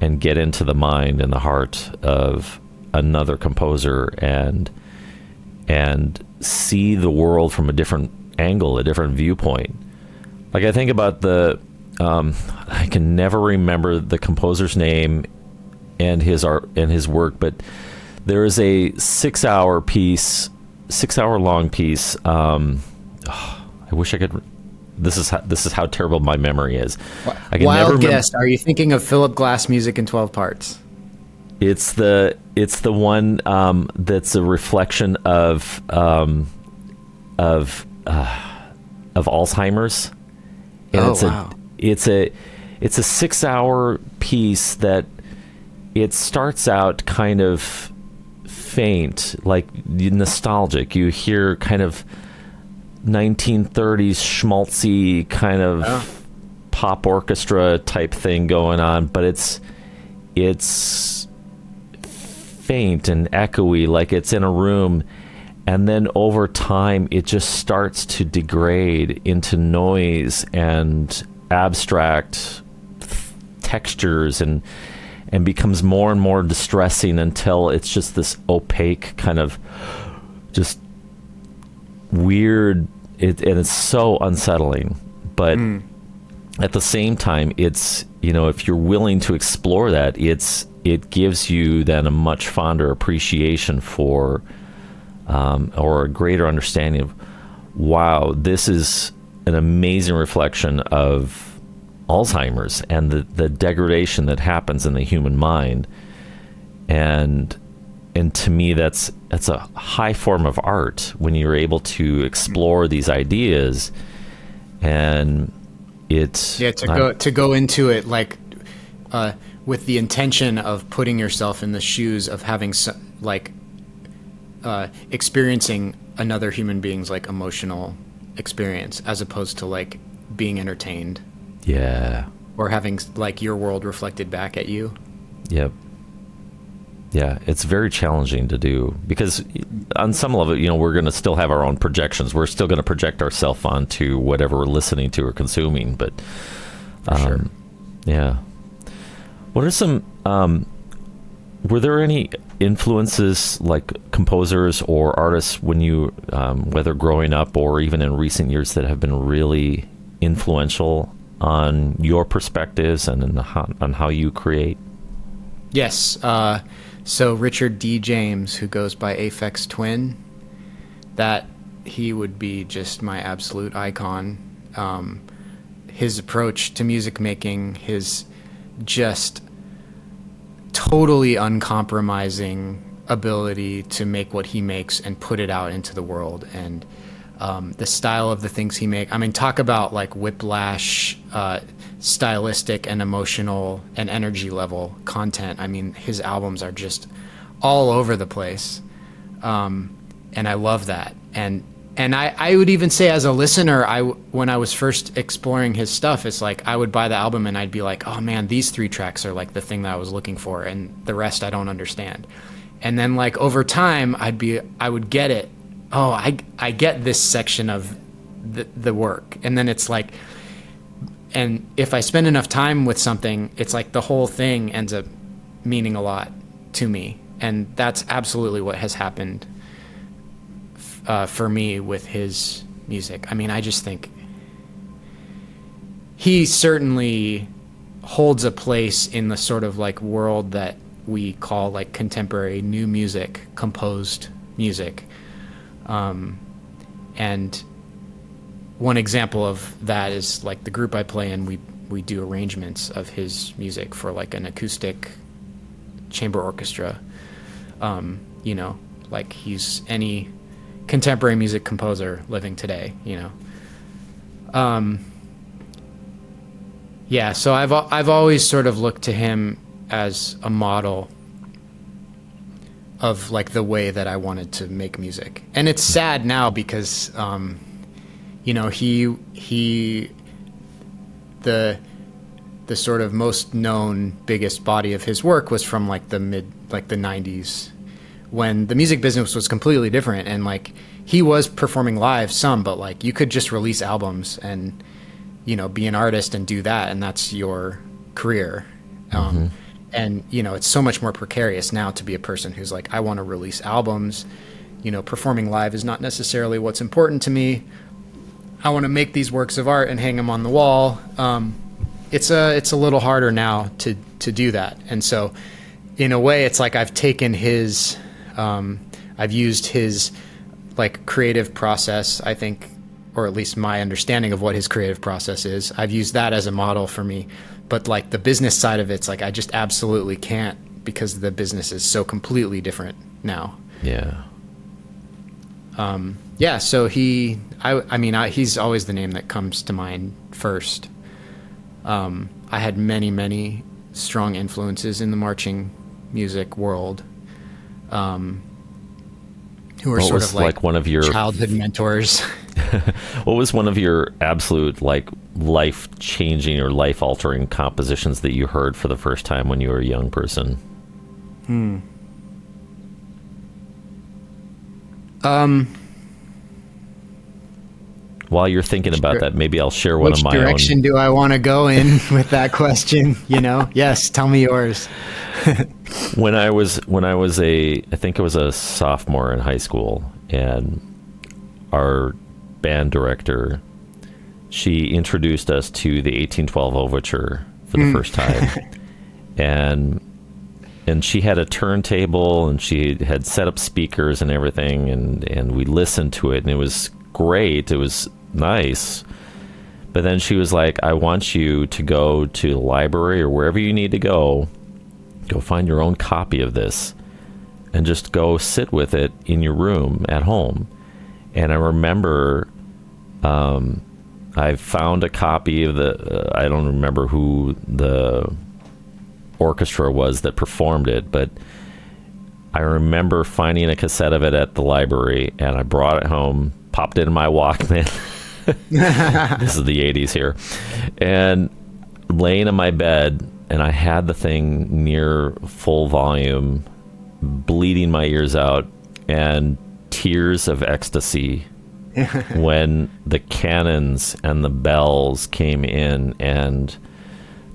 And get into the mind and the heart of another composer, and and see the world from a different angle, a different viewpoint. Like I think about I can never remember the composer's name and his art and his work, but there is a 6-hour long piece. I wish I could. This is how terrible my memory is. I can Wild never guess. Are you thinking of Philip Glass music in 12 parts? It's the one that's a reflection of Alzheimer's. And it's a 6-hour piece that it starts out kind of faint, like nostalgic. You hear kind of 1930s schmaltzy kind of pop orchestra type thing going on, but it's faint and echoey, like it's in a room, and then over time it just starts to degrade into noise and abstract textures and becomes more and more distressing until it's just this opaque kind of just weird, and it's so unsettling. But at the same time, it's, if you're willing to explore that, it gives you then a much fonder appreciation for or a greater understanding of, wow, this is an amazing reflection of Alzheimer's and the degradation that happens in the human mind. And to me, that's a high form of art when you're able to explore these ideas. And it's to go into it like with the intention of putting yourself in the shoes of having experiencing another human being's like emotional experience, as opposed to like being entertained. Yeah. Or having like your world reflected back at you. Yep. Yeah, it's very challenging to do because on some level, we're going to still have our own projections. We're still going to project ourselves onto whatever we're listening to or consuming. But sure. Yeah. What are some, were there any influences like composers or artists when you, whether growing up or even in recent years, that have been really influential on your perspectives and on how you create? Yes. So Richard D. James, who goes by Aphex Twin, that he would be just my absolute icon. His approach to music making, his just totally uncompromising ability to make what he makes and put it out into the world, and the style of the things he makes. I mean, talk about like whiplash, stylistic and emotional and energy level content. I mean, his albums are just all over the place. And I love that. And I would even say as a listener, when I was first exploring his stuff, it's like I would buy the album and I'd be like, oh man, these 3 tracks are like the thing that I was looking for, and the rest I don't understand. And then like over time, I would get it. Oh, I get this section of the work. And then it's like, and if I spend enough time with something, it's like the whole thing ends up meaning a lot to me. And that's absolutely what has happened for me with his music. I mean, I just think he certainly holds a place in the sort of like world that we call like contemporary new music, composed music. And one example of that is like the group I play in, we do arrangements of his music for like an acoustic chamber orchestra. Like he's any contemporary music composer living today, Yeah, so I've always sort of looked to him as a model of like the way that I wanted to make music. And it's sad now because the sort of most known, biggest body of his work was from like the 90s, when the music business was completely different, and like he was performing live some, but like you could just release albums and be an artist and do that, and that's your career. And it's so much more precarious now to be a person who's like, I want to release albums performing live is not necessarily what's important to me. I want to make these works of art and hang them on the wall. It's a little harder now to do that. And so in a way, it's like I've taken his, I've used his like creative process, I think, or at least my understanding of what his creative process is. I've used that as a model for me. But like the business side of it's like, I just absolutely can't, because the business is so completely different now. Yeah. Yeah. So he's always the name that comes to mind first. I had many, many strong influences in the marching music world, who were sort of like one of your childhood mentors. What was one of your absolute like life-changing or life-altering compositions that you heard for the first time when you were a young person? While you're thinking about that, maybe I'll share one of my own. Which direction do I want to go in with that question? Yes, tell me yours. When I was I think it was a sophomore in high school, and our band director, she introduced us to the 1812 Overture for the first time, and she had a turntable, and she had set up speakers and everything, and we listened to it, and it was great. It was nice. But then she was like, I want you to go to the library or wherever you need to go find your own copy of this and just go sit with it in your room at home. And I remember I found a copy of I don't remember who the orchestra was that performed it, but I remember finding a cassette of it at the library, and I brought it home, popped it in my Walkman. This is the 80s here. And laying in my bed, and I had the thing near full volume, bleeding my ears out, and tears of ecstasy when the cannons and the bells came in, and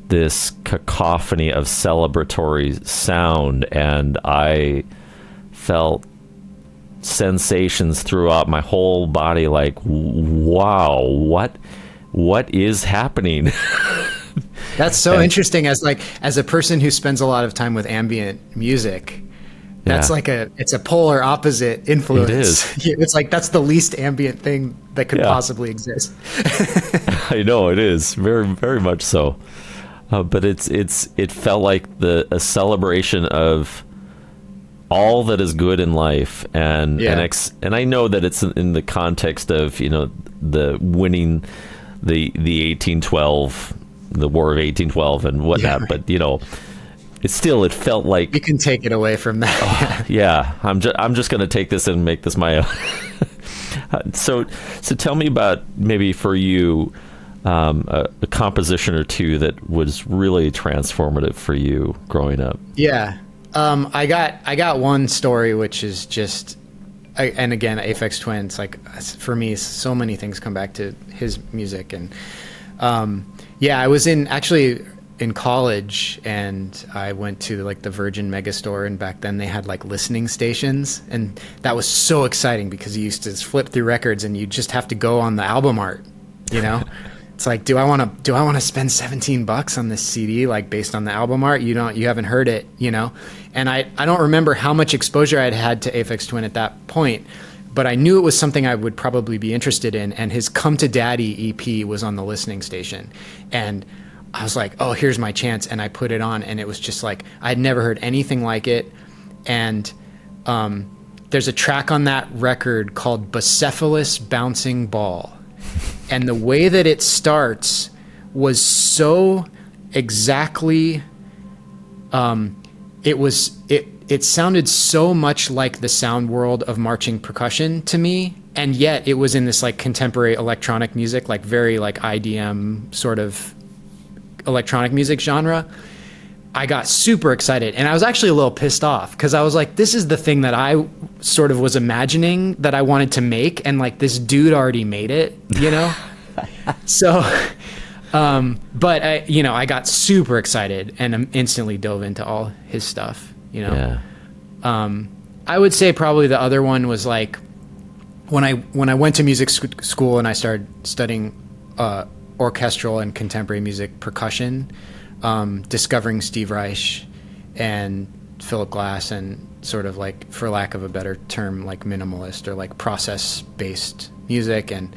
this cacophony of celebratory sound, and I felt sensations throughout my whole body, like, wow, what is happening? That's so interesting. As a person who spends a lot of time with ambient music, that's it's a polar opposite influence. It is. It's like that's the least ambient thing that could possibly exist. I know it is, very, very much so. But it felt like a celebration of all that is good in life, and I know that it's in the context of the winning the 1812, the War of 1812 and whatnot. But it felt like you can take it away from that. I'm just going to take this and make this my own. So tell me about, maybe for you, a composition or two that was really transformative for you growing up. Yeah. I got one story, which is just, and again, Aphex Twin, it's like, for me, so many things come back to his music. And I was actually in college, and I went to like the Virgin Megastore, and back then they had like listening stations, and that was so exciting because you used to flip through records and you just have to go on the album art, It's like, do I want to spend $17 on this CD, like based on the album art? You haven't heard it, And I don't remember how much exposure I'd had to Aphex Twin at that point, but I knew it was something I would probably be interested in. And his Come to Daddy EP was on the listening station, and I was like, oh, here's my chance. And I put it on, and it was just like, I'd never heard anything like it. And there's a track on that record called Bucephalus Bouncing Ball. And the way that it starts was so exactly, it sounded so much like the sound world of marching percussion to me. And yet it was in this like contemporary electronic music, like very like IDM sort of electronic music genre. I got super excited, and I was actually a little pissed off because I was like, this is the thing that I sort of was imagining that I wanted to make, and like this dude already made it, So, but I got super excited and instantly dove into all his stuff, I would say probably the other one was like when I went to music school and I started studying orchestral and contemporary music percussion, discovering Steve Reich and Philip Glass and sort of like, for lack of a better term, like minimalist or like process-based music, and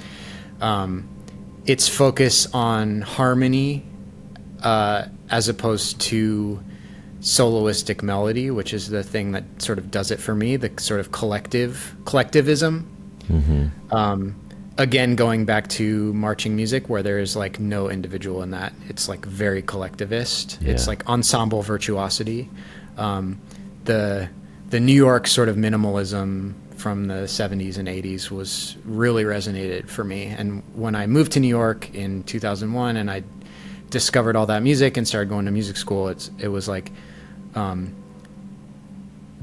its focus on harmony as opposed to soloistic melody, which is the thing that sort of does it for me, the sort of collectivism. Mm-hmm. Again, going back to marching music, where there is like no individual in that. It's like very collectivist. Yeah. It's like ensemble virtuosity. The New York sort of minimalism from the 70s and 80s was really resonated for me. And when I moved to New York in 2001 and I discovered all that music and started going to music school, it was like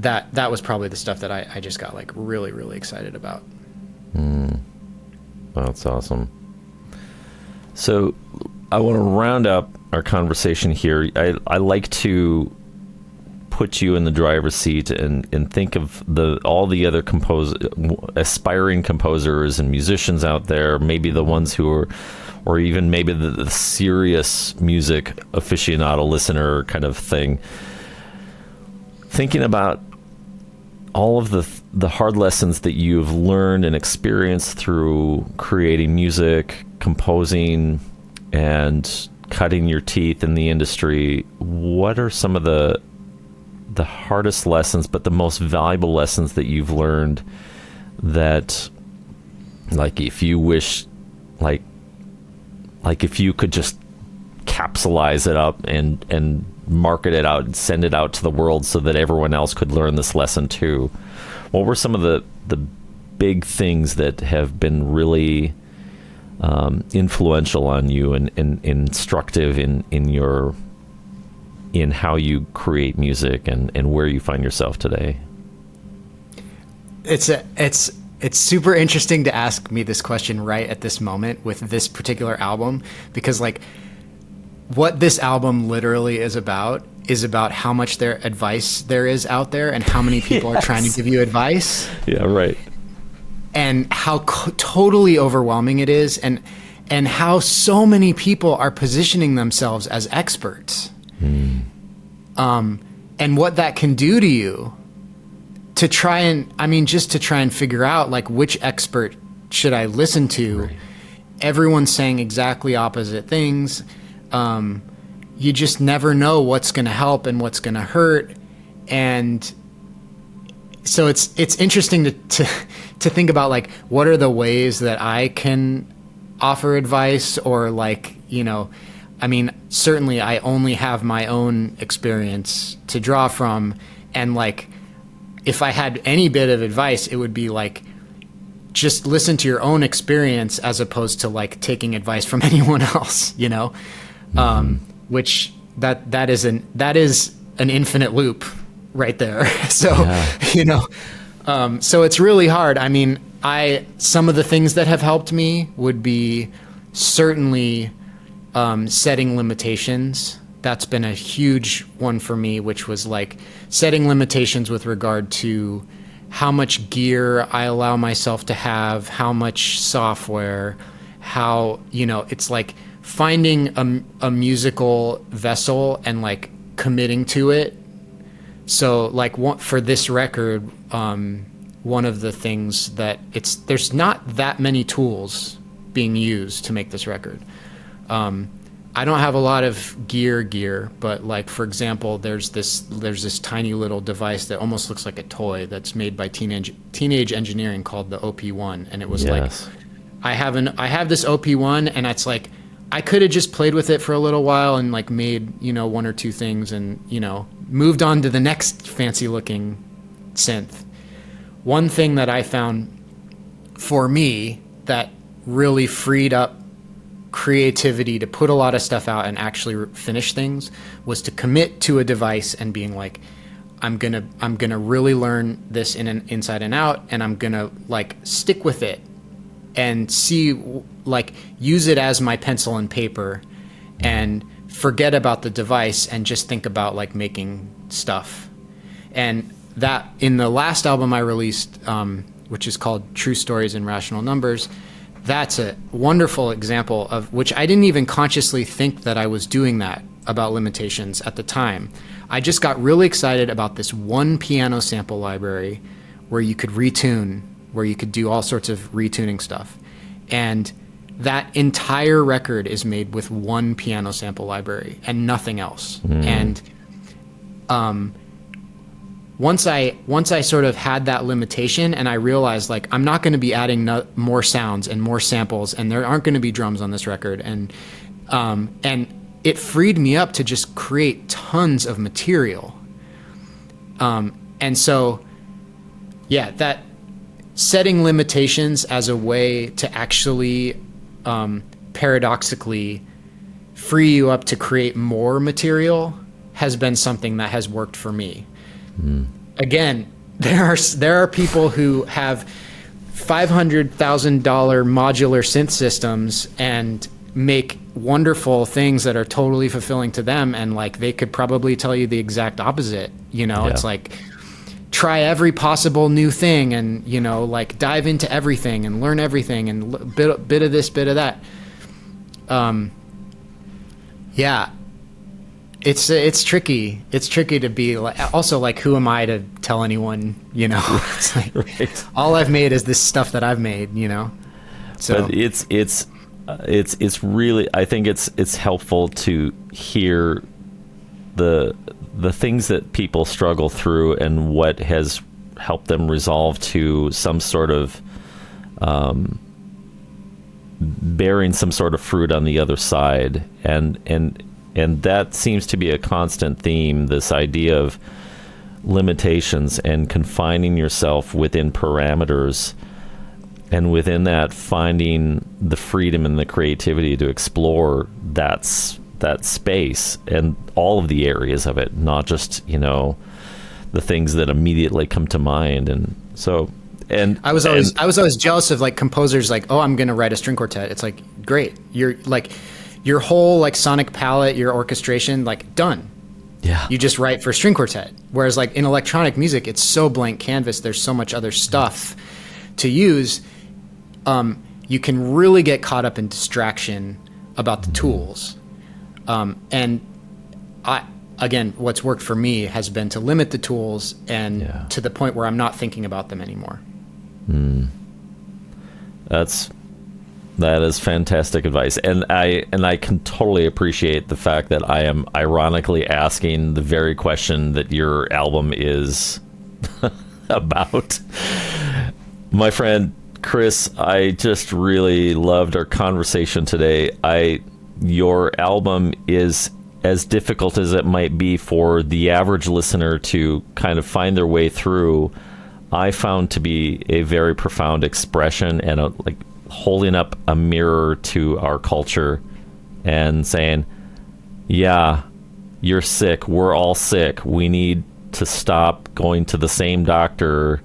that was probably the stuff that I just got like really, really excited about. That's awesome. So I want to round up our conversation here. I like to put you in the driver's seat and think of all the other aspiring composers and musicians out there, maybe the ones who are, or even maybe the serious music aficionado listener kind of thing, thinking about all of the hard lessons that you've learned and experienced through creating music, composing, and cutting your teeth in the industry. What are some of the hardest lessons, but the most valuable lessons that you've learned that, like, if you wish, like if you could just capsulize it up and market it out and send it out to the world so that everyone else could learn this lesson too? What were some of the big things that have been really influential on you and instructive in how you create music and where you find yourself today? It's super interesting to ask me this question right at this moment with this particular album, because like what this album literally is about how much advice there is out there and how many people are trying to give you advice. Yeah, right. And how totally overwhelming it is, and how so many people are positioning themselves as experts. And what that can do to you to try and figure out like which expert should I listen to. Right. Everyone's saying exactly opposite things. You just never know what's going to help and what's going to hurt. And so it's interesting to think about like, what are the ways that I can offer advice, or like, certainly I only have my own experience to draw from. And like, if I had any bit of advice, it would be like, just listen to your own experience as opposed to like taking advice from anyone else, which that is an infinite loop right there. So, yeah. So it's really hard. Some of the things that have helped me would be certainly setting limitations. That's been a huge one for me, which was like setting limitations with regard to how much gear I allow myself to have, how much software, how, it's like finding a musical vessel and like committing to it. So like for this record, one of the things that there's not that many tools being used to make this record. I don't have a lot of gear, but like, for example, there's this tiny little device that almost looks like a toy that's made by teenage engineering called the OP1. And it was like, I have this OP1, and it's like, I could have just played with it for a little while and like made, one or two things and, moved on to the next fancy looking synth. One thing that I found for me that really freed up creativity to put a lot of stuff out and actually finish things was to commit to a device and being like, I'm gonna really learn this inside and out, and I'm gonna like stick with it and see, like, use it as my pencil and paper and forget about the device and just think about like making stuff. And that in the last album I released, which is called True Stories in Rational Numbers, that's a wonderful example of which I didn't even consciously think that I was doing that about limitations at the time. I just got really excited about this one piano sample library where you could retune, where you could do all sorts of retuning stuff. And that entire record is made with one piano sample library and nothing else. And once I sort of had that limitation, and I realized, like, I'm not going to be adding more sounds and more samples, and there aren't going to be drums on this record, and it freed me up to just create tons of material. And so, yeah, that setting limitations as a way to actually paradoxically free you up to create more material has been something that has worked for me. Again, there are people who have $500,000 modular synth systems and make wonderful things that are totally fulfilling to them, and like they could probably tell you the exact opposite. It's like, try every possible new thing, and like dive into everything and learn everything, and bit of this, bit of that. Yeah. It's tricky. It's tricky to be like, also like, who am I to tell anyone, it's like, right. All I've made is this stuff that I've made, So but it's really, I think it's helpful to hear the things that people struggle through and what has helped them resolve to some sort of bearing some sort of fruit on the other side, and that seems to be a constant theme, this idea of limitations and confining yourself within parameters, and within that finding the freedom and the creativity to explore that space and all of the areas of it, not just the things that immediately come to mind. And so, and I was always jealous of like composers like, oh, I'm gonna write a string quartet. It's like, great, you're like, your whole like sonic palette, your orchestration, like, done. Yeah. You just write for string quartet. Whereas like in electronic music, it's so blank canvas. There's so much other stuff to use. You can really get caught up in distraction about the tools. And again, what's worked for me has been to limit the tools and to the point where I'm not thinking about them anymore. That is fantastic advice, and I can totally appreciate the fact that I am ironically asking the very question that your album is about. My friend Chris, I just really loved our conversation today. Your album is as difficult as it might be for the average listener to kind of find their way through. I found to be a very profound expression and like holding up a mirror to our culture and saying, yeah, you're sick. We're all sick. We need to stop going to the same doctor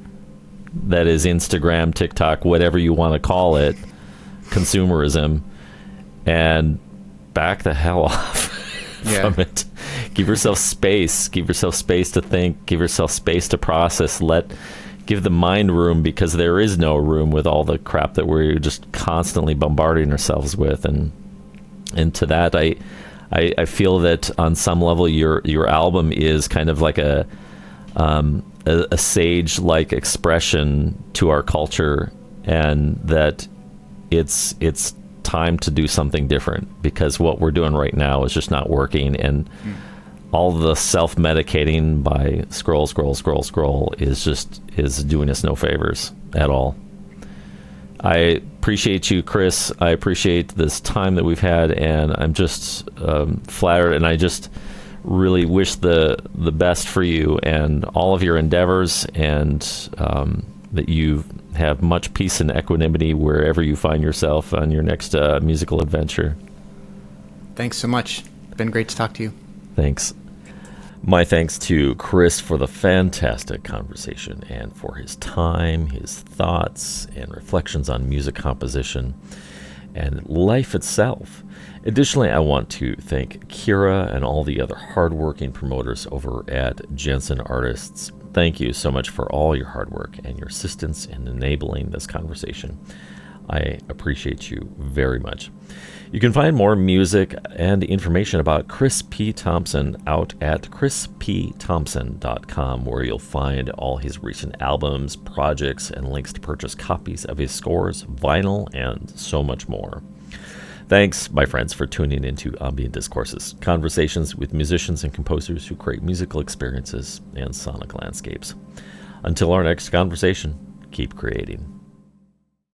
that is Instagram, TikTok, whatever you want to call it, consumerism, and back the hell off from it. Give yourself space. Give yourself space to think. Give yourself space to process. Give the mind room, because there is no room with all the crap that we're just constantly bombarding ourselves with. And to that, I feel that on some level your album is kind of like a sage-like expression to our culture, and that it's time to do something different, because what we're doing right now is just not working, and all the self-medicating by scroll is doing us no favors at all. I appreciate you, Chris. I appreciate this time that we've had, and I'm just flattered, and I just really wish the best for you and all of your endeavors, and that you have much peace and equanimity wherever you find yourself on your next musical adventure. Thanks so much. It's been great to talk to you. Thanks. My thanks to Chris for the fantastic conversation and for his time, his thoughts, and reflections on music composition and life itself. Additionally, I want to thank Kira and all the other hardworking promoters over at Jensen Artists. thank you so much for all your hard work and your assistance in enabling this conversation. I appreciate you very much. You can find more music and information about Chris P. Thompson out at chrispthompson.com, where you'll find all his recent albums, projects, and links to purchase copies of his scores, vinyl, and so much more. Thanks, my friends, for tuning into Ambient Discourses, conversations with musicians and composers who create musical experiences and sonic landscapes. Until our next conversation, keep creating.